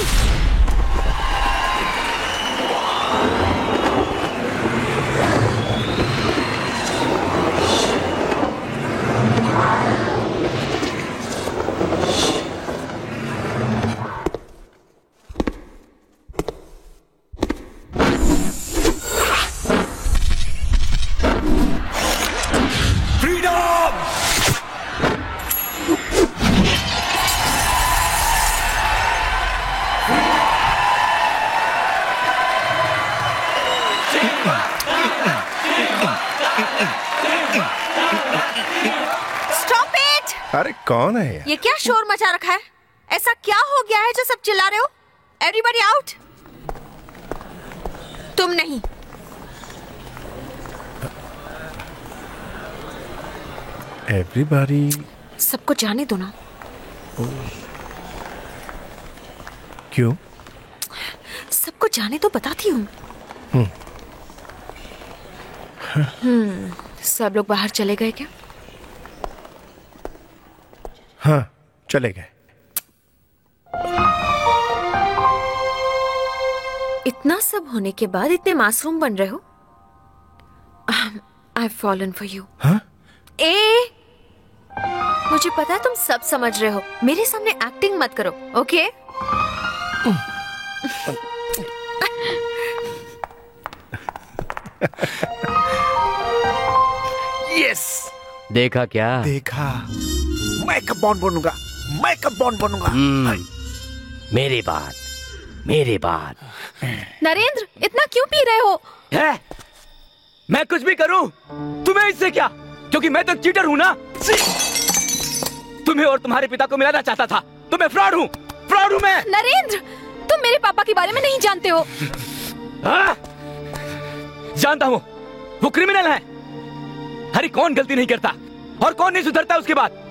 G: अरे कौन है
N: ये? क्या शोर मचा रखा है? ऐसा क्या हो गया है जो सब चिल्ला रहे हो? Everybody out. तुम नहीं।
G: एवरीबॉडी।
N: सबको जाने दो ना।
G: क्यों?
N: सबको जाने तो बताती हूँ। सब लोग बाहर चले गए क्या?
G: हाँ, चले गए।
N: इतना सब होने के बाद इतने मासूम बन रहे हो। I've fallen for you.
G: हाँ?
N: मुझे पता है तुम सब समझ रहे हो। मेरे सामने एक्टिंग मत करो, ओके?
H: यस। देखा क्या?
C: देखा। मैं कब बॉन्ड बनूंगा? मैं कब बॉन्ड बनूंगा?
H: मेरी बात।
L: नरेंद्र, इतना क्यों पी रहे हो?
K: है? मैं कुछ भी करूं, तुम्हें इससे क्या? क्योंकि मैं तो चीटर हूं ना। तुम्हें और तुम्हारे पिता को मिलाना चाहता था, तो मैं फ्रॉड हूं मैं।
L: नरेंद्र, तुम मेरे पापा के बारे में नहीं जानते हो।
K: जानता हूं, वो क्रिमिनल है। हरी कौन गलती नहीं करता और कौन नहीं सुधरता उसके बाद।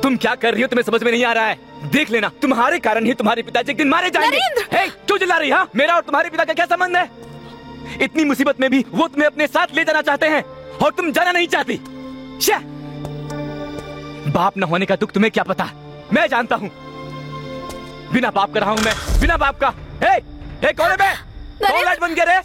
K: तुम क्या कर रही हो तुम्हें समझ में नहीं आ रहा है। देख लेना, तुम्हारे कारण ही तुम्हारे पिताजी एक दिन मारे जाएंगे। क्यों चिल्ला रही है? मेरा और तुम्हारे पिता का क्या संबंध है? इतनी मुसीबत में भी वो तुम्हें अपने साथ ले जाना चाहते हैं और तुम जाना नहीं चाहती। बाप न होने का दुख तुम्हें क्या पता? मैं जानता हूँ। बिना बाप का रहा हूँ मैं, बिना बाप का। कौन है मैं? कौन लाइट बंद करे?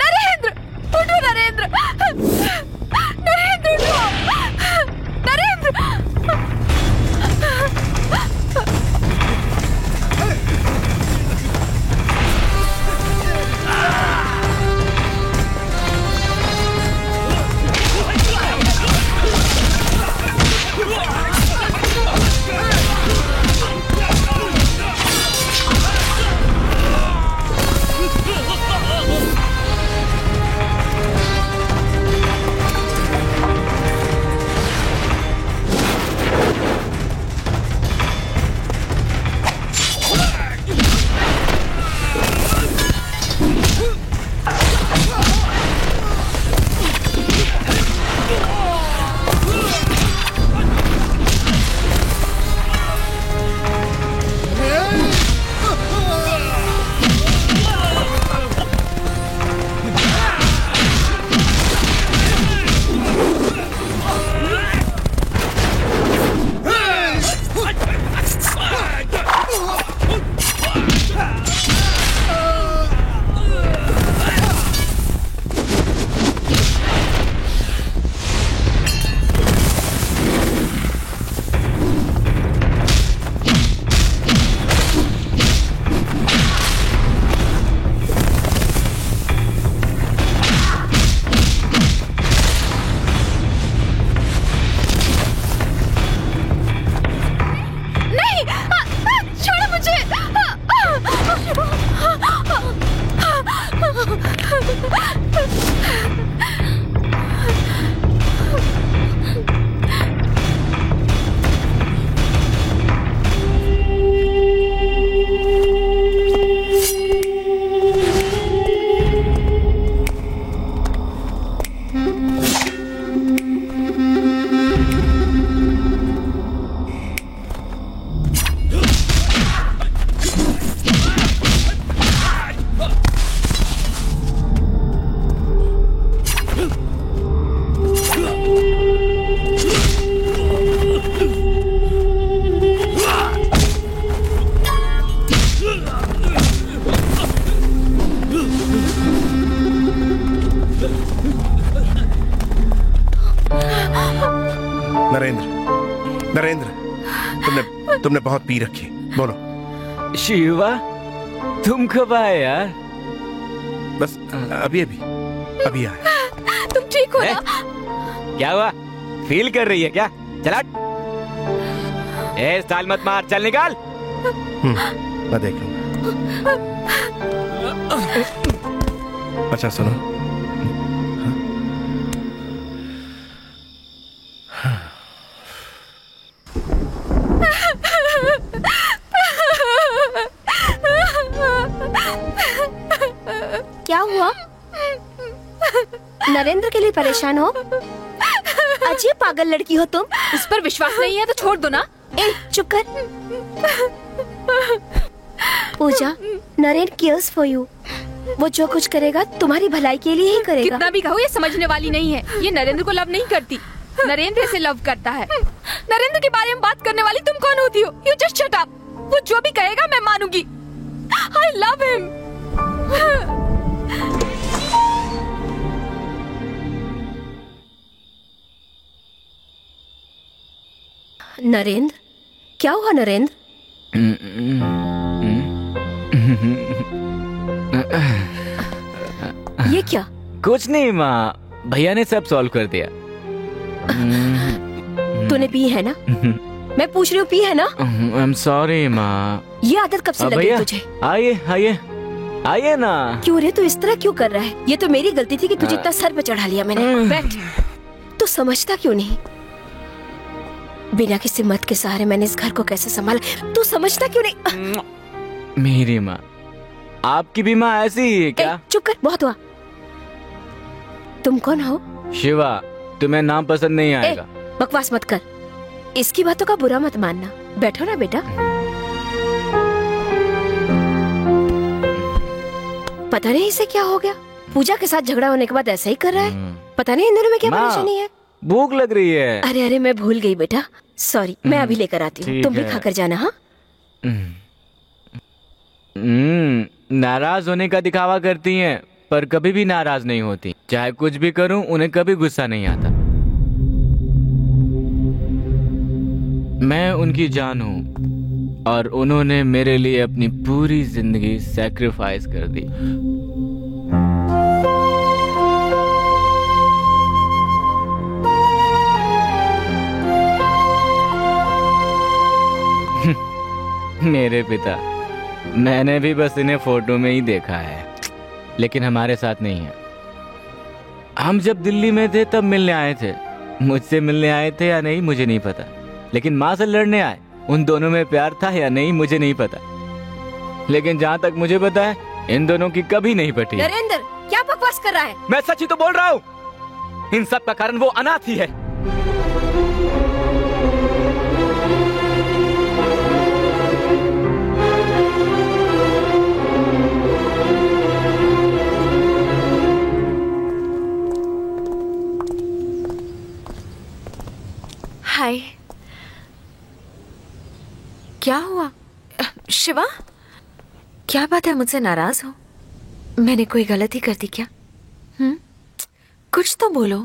L: नरेंद्र, उठो नरेंद्र, नरेंद्र उठो, नरेंद्र।
G: तुमने बहुत पी रखी। बोलो।
K: शिवा, तुम कब आए यार?
G: बस अभी आए।
L: तुम ठीक हो ना?
K: क्या हुआ? फील कर रही है क्या? चला, स्टाइल मत मार, चल निकाल।
G: मैं देख लूंगा। अच्छा सुनो,
P: क्या हुआ? नरेंद्र के लिए परेशान हो? अजीब पागल लड़की हो तुम।
L: उस पर विश्वास नहीं है तो छोड़ दो ना।
P: ए, चुप कर। पूजा, नरेंद्र केयर्स फॉर यू। वो जो कुछ करेगा तुम्हारी भलाई के लिए ही करेगा।
L: कितना भी कहो ये समझने वाली नहीं है। ये नरेंद्र को लव नहीं करती, नरेंद्र इसे लव करता है। नरेंद्र के बारे में बात करने वाली तुम कौन होती हो? You just shut up. वो जो भी कहेगा मैं मानूंगी। I love him.
P: नरेंद्र, क्या हुआ नरेंद्र? ये क्या?
K: कुछ नहीं माँ, भैया ने सब सॉल्व कर दिया।
P: तूने पी है ना? मैं पूछ रही हूँ, पी है ना?
K: आई एम सॉरी माँ।
P: ये आदत कब से लगी तुझे?
K: आइए आइए आइए ना।
P: क्यों रे, तू इस तरह क्यों कर रहा है? ये तो मेरी गलती थी कि तुझे इतना सर पे चढ़ा लिया मैंने। बैठ। तू समझता क्यों नहीं? बिना किसी मत के सहारे मैंने इस घर को कैसे संभाला, तू समझता क्यों नहीं?
K: मेरी माँ, आपकी भी माँ ऐसी ही है क्या?
P: चुप कर, बहुत हुआ। तुम कौन हो?
K: शिवा, तुम्हें नाम पसंद नहीं आएगा।
P: बकवास मत कर, इसकी बातों का बुरा मत मानना। बैठो ना बेटा। पता नहीं इसे क्या हो गया, पूजा के साथ झगड़ा होने के बाद ऐसा ही कर रहा है। पता नहीं इन दोनों में क्या परेशानी है।
K: भूख लग रही है।
P: अरे अरे, मैं भूल गई बेटा, सॉरी। मैं अभी लेकर आती हूँ, तुम भी खाकर जाना। हाँ,
K: नाराज होने का दिखावा करती हैं, पर कभी भी नाराज नहीं होती। चाहे कुछ भी करूं, उन्हें कभी गुस्सा नहीं आता। मैं उनकी जान हूं और उन्होंने मेरे लिए अपनी पूरी जिंदगी सैक्रिफाइस कर दी। मेरे पिता, मैंने भी बस इन्हें फोटो में ही देखा है, लेकिन हमारे साथ नहीं है। हम जब दिल्ली में थे तब मिलने आए थे। मुझसे मिलने आए थे या नहीं मुझे नहीं पता, लेकिन माँ से लड़ने आए। उन दोनों में प्यार था या नहीं मुझे नहीं पता, लेकिन जहाँ तक मुझे पता है इन दोनों की कभी नहीं पटी।
P: नरेंद्र, क्या बकवास कर रहा है?
K: मैं सच ही तो बोल रहा हूँ। इन सब का कारण वो अनाथ ही है।
N: हाय, क्या हुआ? शिवा, क्या बात है, मुझसे नाराज हो? मैंने कोई गलती कर दी क्या? कुछ तो बोलो।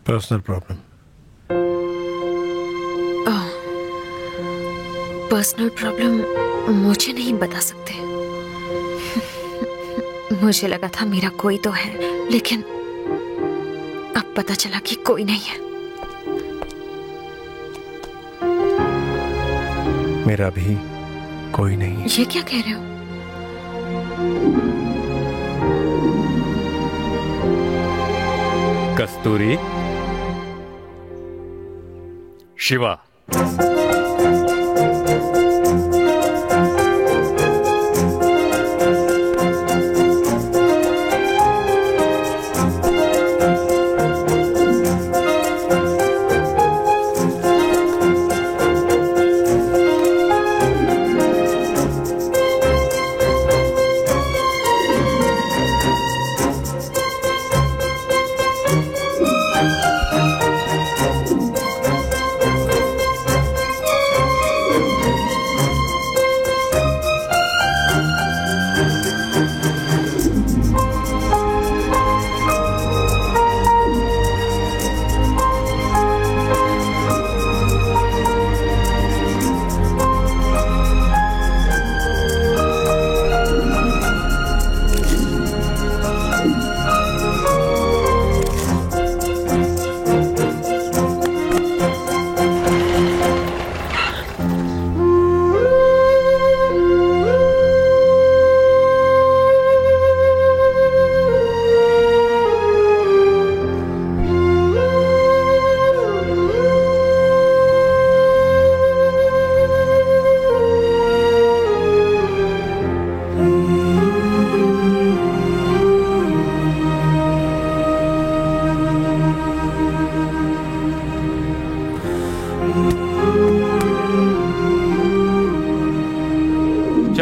G: Personal problem.
N: पर्सनल प्रॉब्लम मुझे नहीं बता सकते। मुझे लगा था मेरा कोई तो है, लेकिन अब पता चला कि कोई नहीं है।
G: मेरा भी कोई नहीं है।
N: ये क्या कह रहे हो?
D: कस्तूरी, शिवा,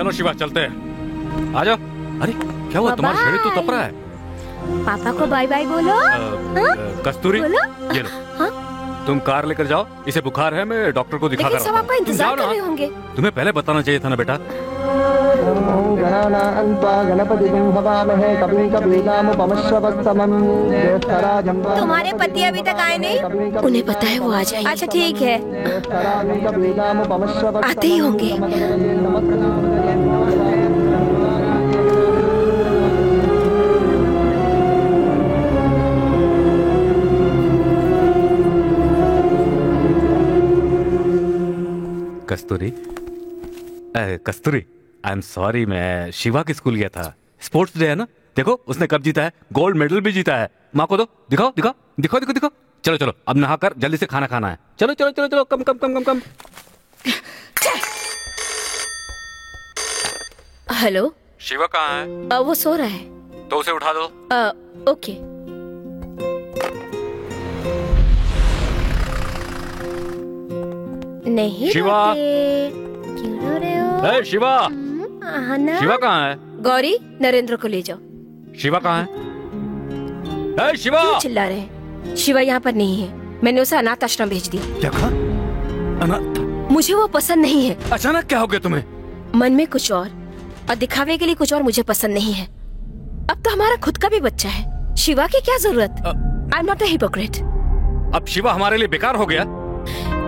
D: चलो शिवा चलते हैं, आ जाओ। अरे क्या हुआ, तुम्हारा शरीर तो तप रहा है।
P: पापा को बाय बाय बोलो।
D: कस्तूरी
P: बोलो?
D: ये लो, तुम कार लेकर जाओ, इसे बुखार है, मैं डॉक्टर को दिखा कर
P: सब आपका इंतजार कर रहे होंगे।
D: तुम्हें पहले बताना चाहिए था ना बेटा।
P: तुम्हारे पति अभी तक आए नहीं? उन्हें पता है वो आ जाएंगे। अच्छा ठीक है, आते ही होंगे।
D: कस्तूरी, कस्तूरी, आई एम सॉरी, मैं शिवा के स्कूल गया था। स्पोर्ट्स डे है ना, देखो उसने कब जीता है, गोल्ड मेडल भी जीता है। माँ को दो, दिखाओ दिखाओ दिखाओ दिखाओ दिखाओ। चलो चलो अब नहाकर जल्दी से खाना खाना है। चलो चलो चलो चलो, कम कम कम कम कम।
P: हेलो,
D: शिवा कहाँ है?
P: वो सो रहा है।
D: तो उसे उठा दो।
P: ओके। नहीं
D: शिवा,
P: क्यों रो रहे हो?
D: शिवा, शिवा कहाँ है?
P: गौरी, नरेंद्र को ले जाओ।
D: शिवा कहाँ है? शिवा!
P: क्यों चिल्ला रहे हैं? शिवा यहाँ पर नहीं है, मैंने उसे अनाथ आश्रम भेज दिया।
D: क्या कहा? अनाथ?
P: मुझे वो पसंद नहीं है।
D: अचानक क्या हो गया तुम्हें?
P: मन में कुछ और दिखावे के लिए कुछ और मुझे पसंद नहीं है। अब तो हमारा खुद का भी बच्चा है, शिवा की क्या जरूरत? I am not a hypocrite.
D: अब शिवा हमारे लिए बेकार हो गया?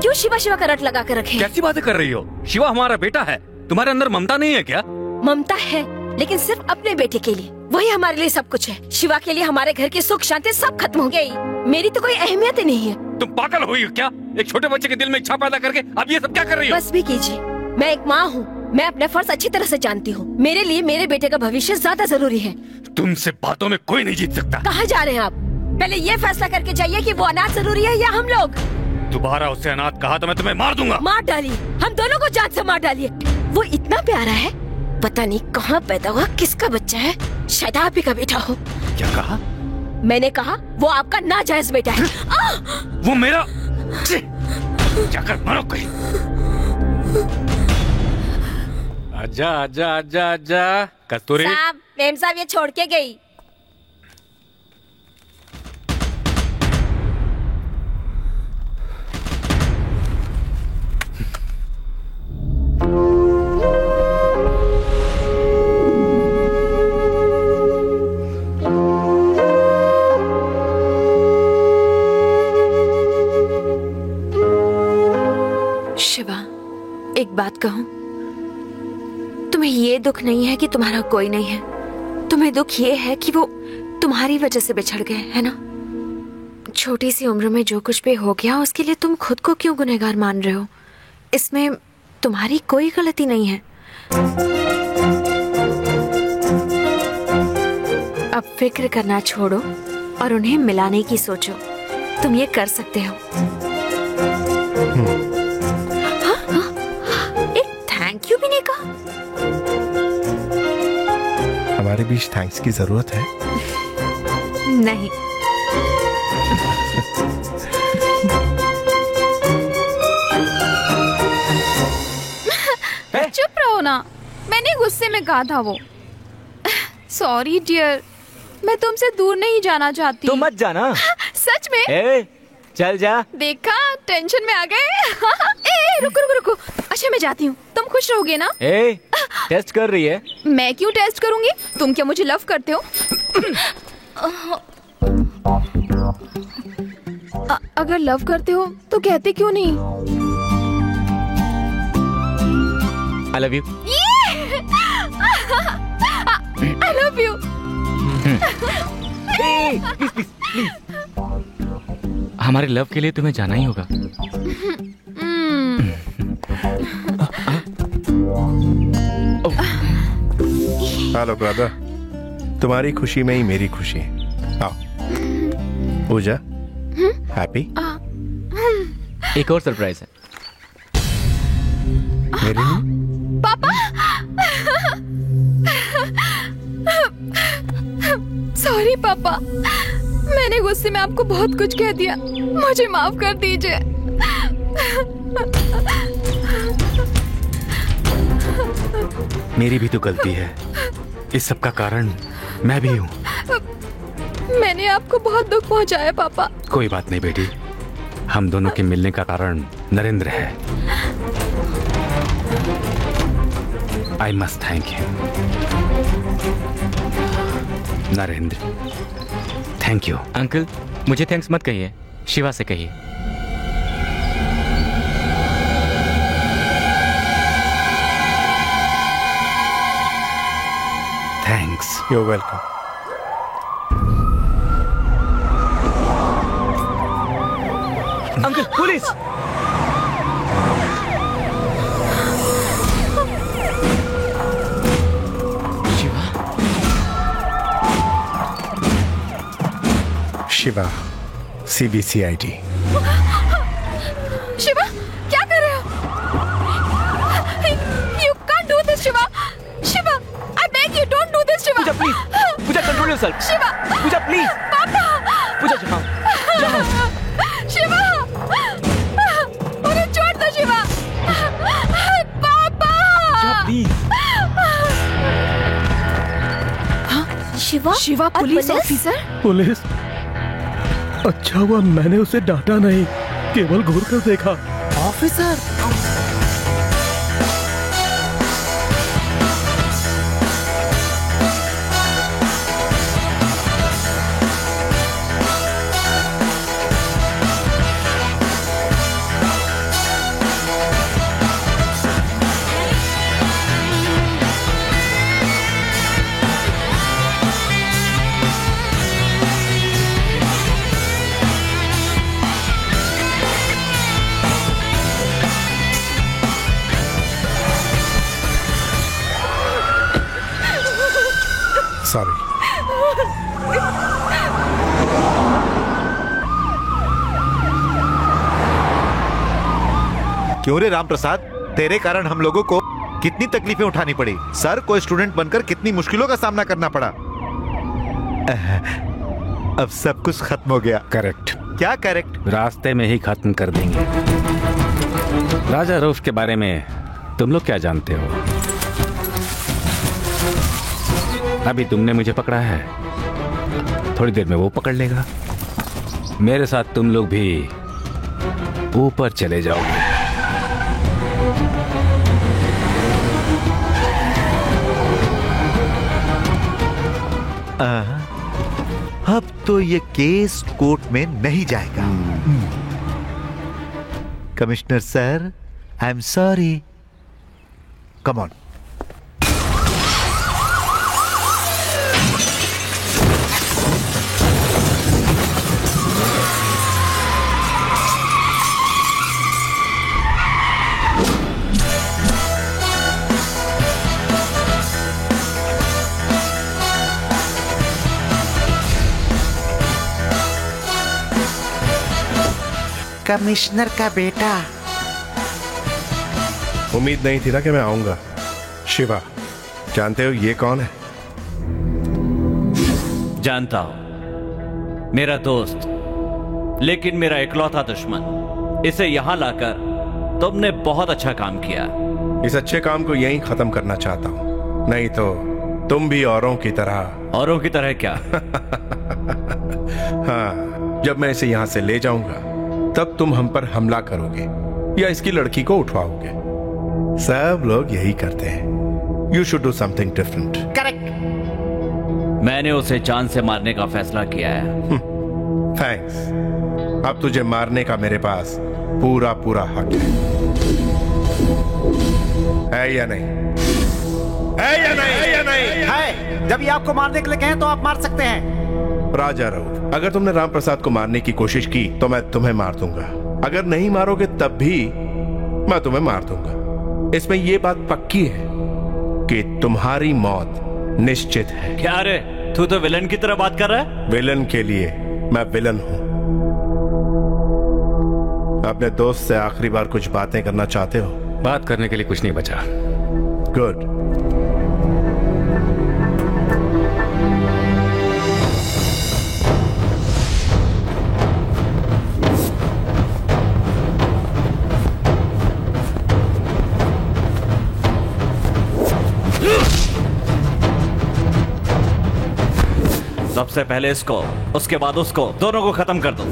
P: क्यों शिवा शिवा का रट लगा कर रखे?
D: कैसी बातें कर रही हो? शिवा हमारा बेटा है, तुम्हारे अंदर ममता नहीं है क्या?
P: ममता है, लेकिन सिर्फ अपने बेटे के लिए। वही हमारे लिए सब कुछ है। शिवा के लिए हमारे घर की सुख शांति सब खत्म हो गई। मेरी तो कोई अहमियत ही नहीं है।
D: तुम पागल हुई हो क्या? एक छोटे बच्चे के दिल में इच्छा पैदा करके अब ये सब क्या कर रही हो?
P: बस भी कीजिए, मैं एक माँ हूँ, मैं अपने फर्ज अच्छी तरह से जानती हूँ। मेरे लिए मेरे बेटे का भविष्य ज्यादा जरूरी है।
D: तुमसे बातों में कोई नहीं जीत सकता।
P: कहाँ जा रहे हैं आप? पहले ये फैसला करके जाइए कि वो अनाथ जरूरी है या हम लोग।
D: दोबारा उससे अनाथ कहा तो मैं तुम्हें मार दूंगा।
P: मार डालिए, हम दोनों को जान से मार डालिए। वो इतना प्यारा है, पता नहीं कहाँ पैदा हुआ, किसका बच्चा है, शायद आप ही का बेटा हो।
D: क्या कहा?
P: मैंने कहा वो आपका नाजायज बेटा है।
D: वो मेरा, जाकर मारो कहीं। आजा आजा आजा आजा। कस्तूरी
P: साहब, मैम साहब ये छोड़ के गई।
N: शिवा, एक बात कहूं, तुम्हें ये दुख नहीं है कि तुम्हारा कोई नहीं है। तुम्हें दुख ये है कि वो तुम्हारी वजह से बिछड़ गए, है ना? छोटी सी उम्र में जो कुछ भी हो गया उसके लिए तुम खुद को क्यों गुनहगार मान रहे हो? इसमें तुम्हारी कोई गलती नहीं है। अब फिक्र करना छोड़ो और उन्हें मिलाने की सोचो। तुम ये कर सकते हो। एक थैंक यू भी नहीं कहा।
G: हमारे बीच थैंक्स की जरूरत है?
N: नहीं।
L: चुप रहो ना, मैंने गुस्से में कहा था वो। सॉरी डियर, मैं तुमसे दूर नहीं जाना चाहती।
K: तो मत जाना।
L: सच में?
K: चल जा।
L: देखा, टेंशन में आ गए। रुको रुको रुको। अच्छा मैं जाती हूँ, तुम खुश रहोगे ना?
K: टेस्ट कर रही है?
L: मैं क्यों टेस्ट करूंगी? तुम क्या मुझे लव करते हो? अगर लव करते हो तो कहते क्यों नहीं?
K: I love you.
L: I love you.
K: Please हमारे लव के लिए तुम्हें जाना ही होगा।
G: हेलो ब्रदर, तुम्हारी खुशी में ही मेरी खुशी है। आओ पूजा, हैप्पी?
K: एक और सरप्राइज है
G: मेरे लिए।
L: पापा, सॉरी पापा, मैंने गुस्से में आपको बहुत कुछ कह दिया, मुझे माफ कर दीजिए।
D: मेरी भी तो गलती है। इस सब का कारण मैं भी हूँ।
L: मैंने आपको बहुत दुख पहुंचाया पापा।
D: कोई बात नहीं बेटी, हम दोनों के मिलने का कारण नरेंद्र है। I must thank you Narendra. Thank you.
K: Uncle, मुझे थैंक्स मत कहिए, शिवा से कहिए।
D: Thanks.
G: You welcome.
K: Uncle, police!
G: Shiva, CBCID।
L: Shiva, क्या कर रहे हो? You can't do this, Shiva. Shiva, I beg you, don't do this, Shiva.
K: Pooja, please. Pooja, control yourself.
L: Shiva.
K: Pooja, please.
L: पापा।
K: पूजा, जाओ। जाओ।
L: शिवा, उन्हें छोड़ दो, शिवा। पापा।
K: Puja, please.
P: Shiva?
L: Shiva, police officer?
J: Police? अच्छा हुआ मैंने उसे डांटा नहीं, केवल घूर कर देखा।
C: Officer,
G: sorry.
I: क्यों रे रामप्रसाद, तेरे कारण हम लोगों को कितनी तकलीफें उठानी पड़ी। सर को स्टूडेंट बनकर कितनी मुश्किलों का सामना करना पड़ा। अब सब कुछ खत्म हो गया।
D: करेक्ट।
I: क्या करेक्ट?
D: रास्ते में ही खत्म कर देंगे। राजा रऊफ के बारे में तुम लोग क्या जानते हो? अभी तुमने मुझे पकड़ा है, थोड़ी देर में वो पकड़ लेगा। मेरे साथ तुम लोग भी ऊपर चले जाओगे।
I: अब तो ये केस कोर्ट में नहीं जाएगा। Commissioner sir, I am sorry. Come on.
C: Commissioner का बेटा।
G: उम्मीद नहीं थी ना कि मैं आऊंगा। शिवा, जानते हो ये कौन है?
F: जानता हूं, मेरा दोस्त, लेकिन मेरा इकलौता दुश्मन। इसे यहां लाकर तुमने बहुत अच्छा काम किया।
G: इस अच्छे काम को यहीं खत्म करना चाहता हूं, नहीं तो तुम भी औरों की तरह।
F: औरों की तरह क्या?
G: हाँ, जब मैं इसे यहां से ले जाऊंगा तब तुम हम पर हमला करोगे या इसकी लड़की को उठवाओगे। सब लोग यही करते हैं। You should do something different.
C: Correct.
F: मैंने उसे जान से मारने का फैसला किया है।
G: थैंक्स। अब तुझे मारने का मेरे पास पूरा पूरा हक है या नहीं? है या नहीं? है या नहीं?
C: है। जब ये आपको मारने के लिए कहें तो आप मार सकते हैं।
G: राजा रऊफ, अगर तुमने रामप्रसाद को मारने की कोशिश की तो मैं तुम्हें मार दूंगा। अगर नहीं मारोगे तब भी मैं तुम्हें मार दूंगा। इसमें यह बात पक्की है कि तुम्हारी मौत निश्चित है।
F: क्या रे, तू तो विलन की तरह बात कर रहा है?
G: विलन के लिए मैं विलन हूं। अपने दोस्त से आखिरी बार कुछ बातें करना चाहते हो?
D: बात करने के लिए कुछ नहीं बचा।
G: गुड।
F: सबसे पहले इसको, उसके बाद उसको, दोनों को खत्म कर दो।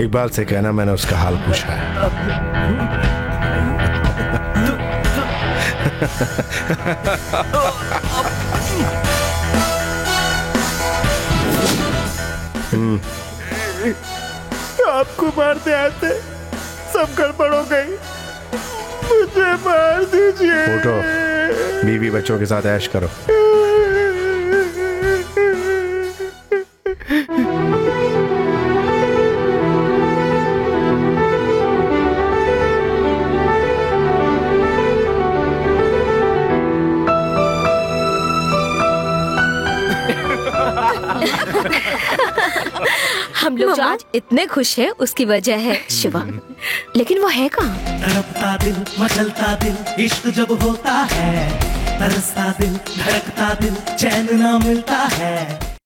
G: इकबाल से कहना मैंने उसका हाल पूछा है।
Q: आपको मारते आते सब गड़बड़ हो गई, मुझे मार दीजिए।
G: उठो, बीवी बच्चों के साथ ऐश करो।
P: हम लोग जो आज इतने खुश हैं उसकी वजह है शिवा, लेकिन वो है कहाँ?
R: तड़पता दिल, मचलता दिल, इश्क जब होता है, तरसता दिल, धड़कता दिल, चैन ना मिलता है।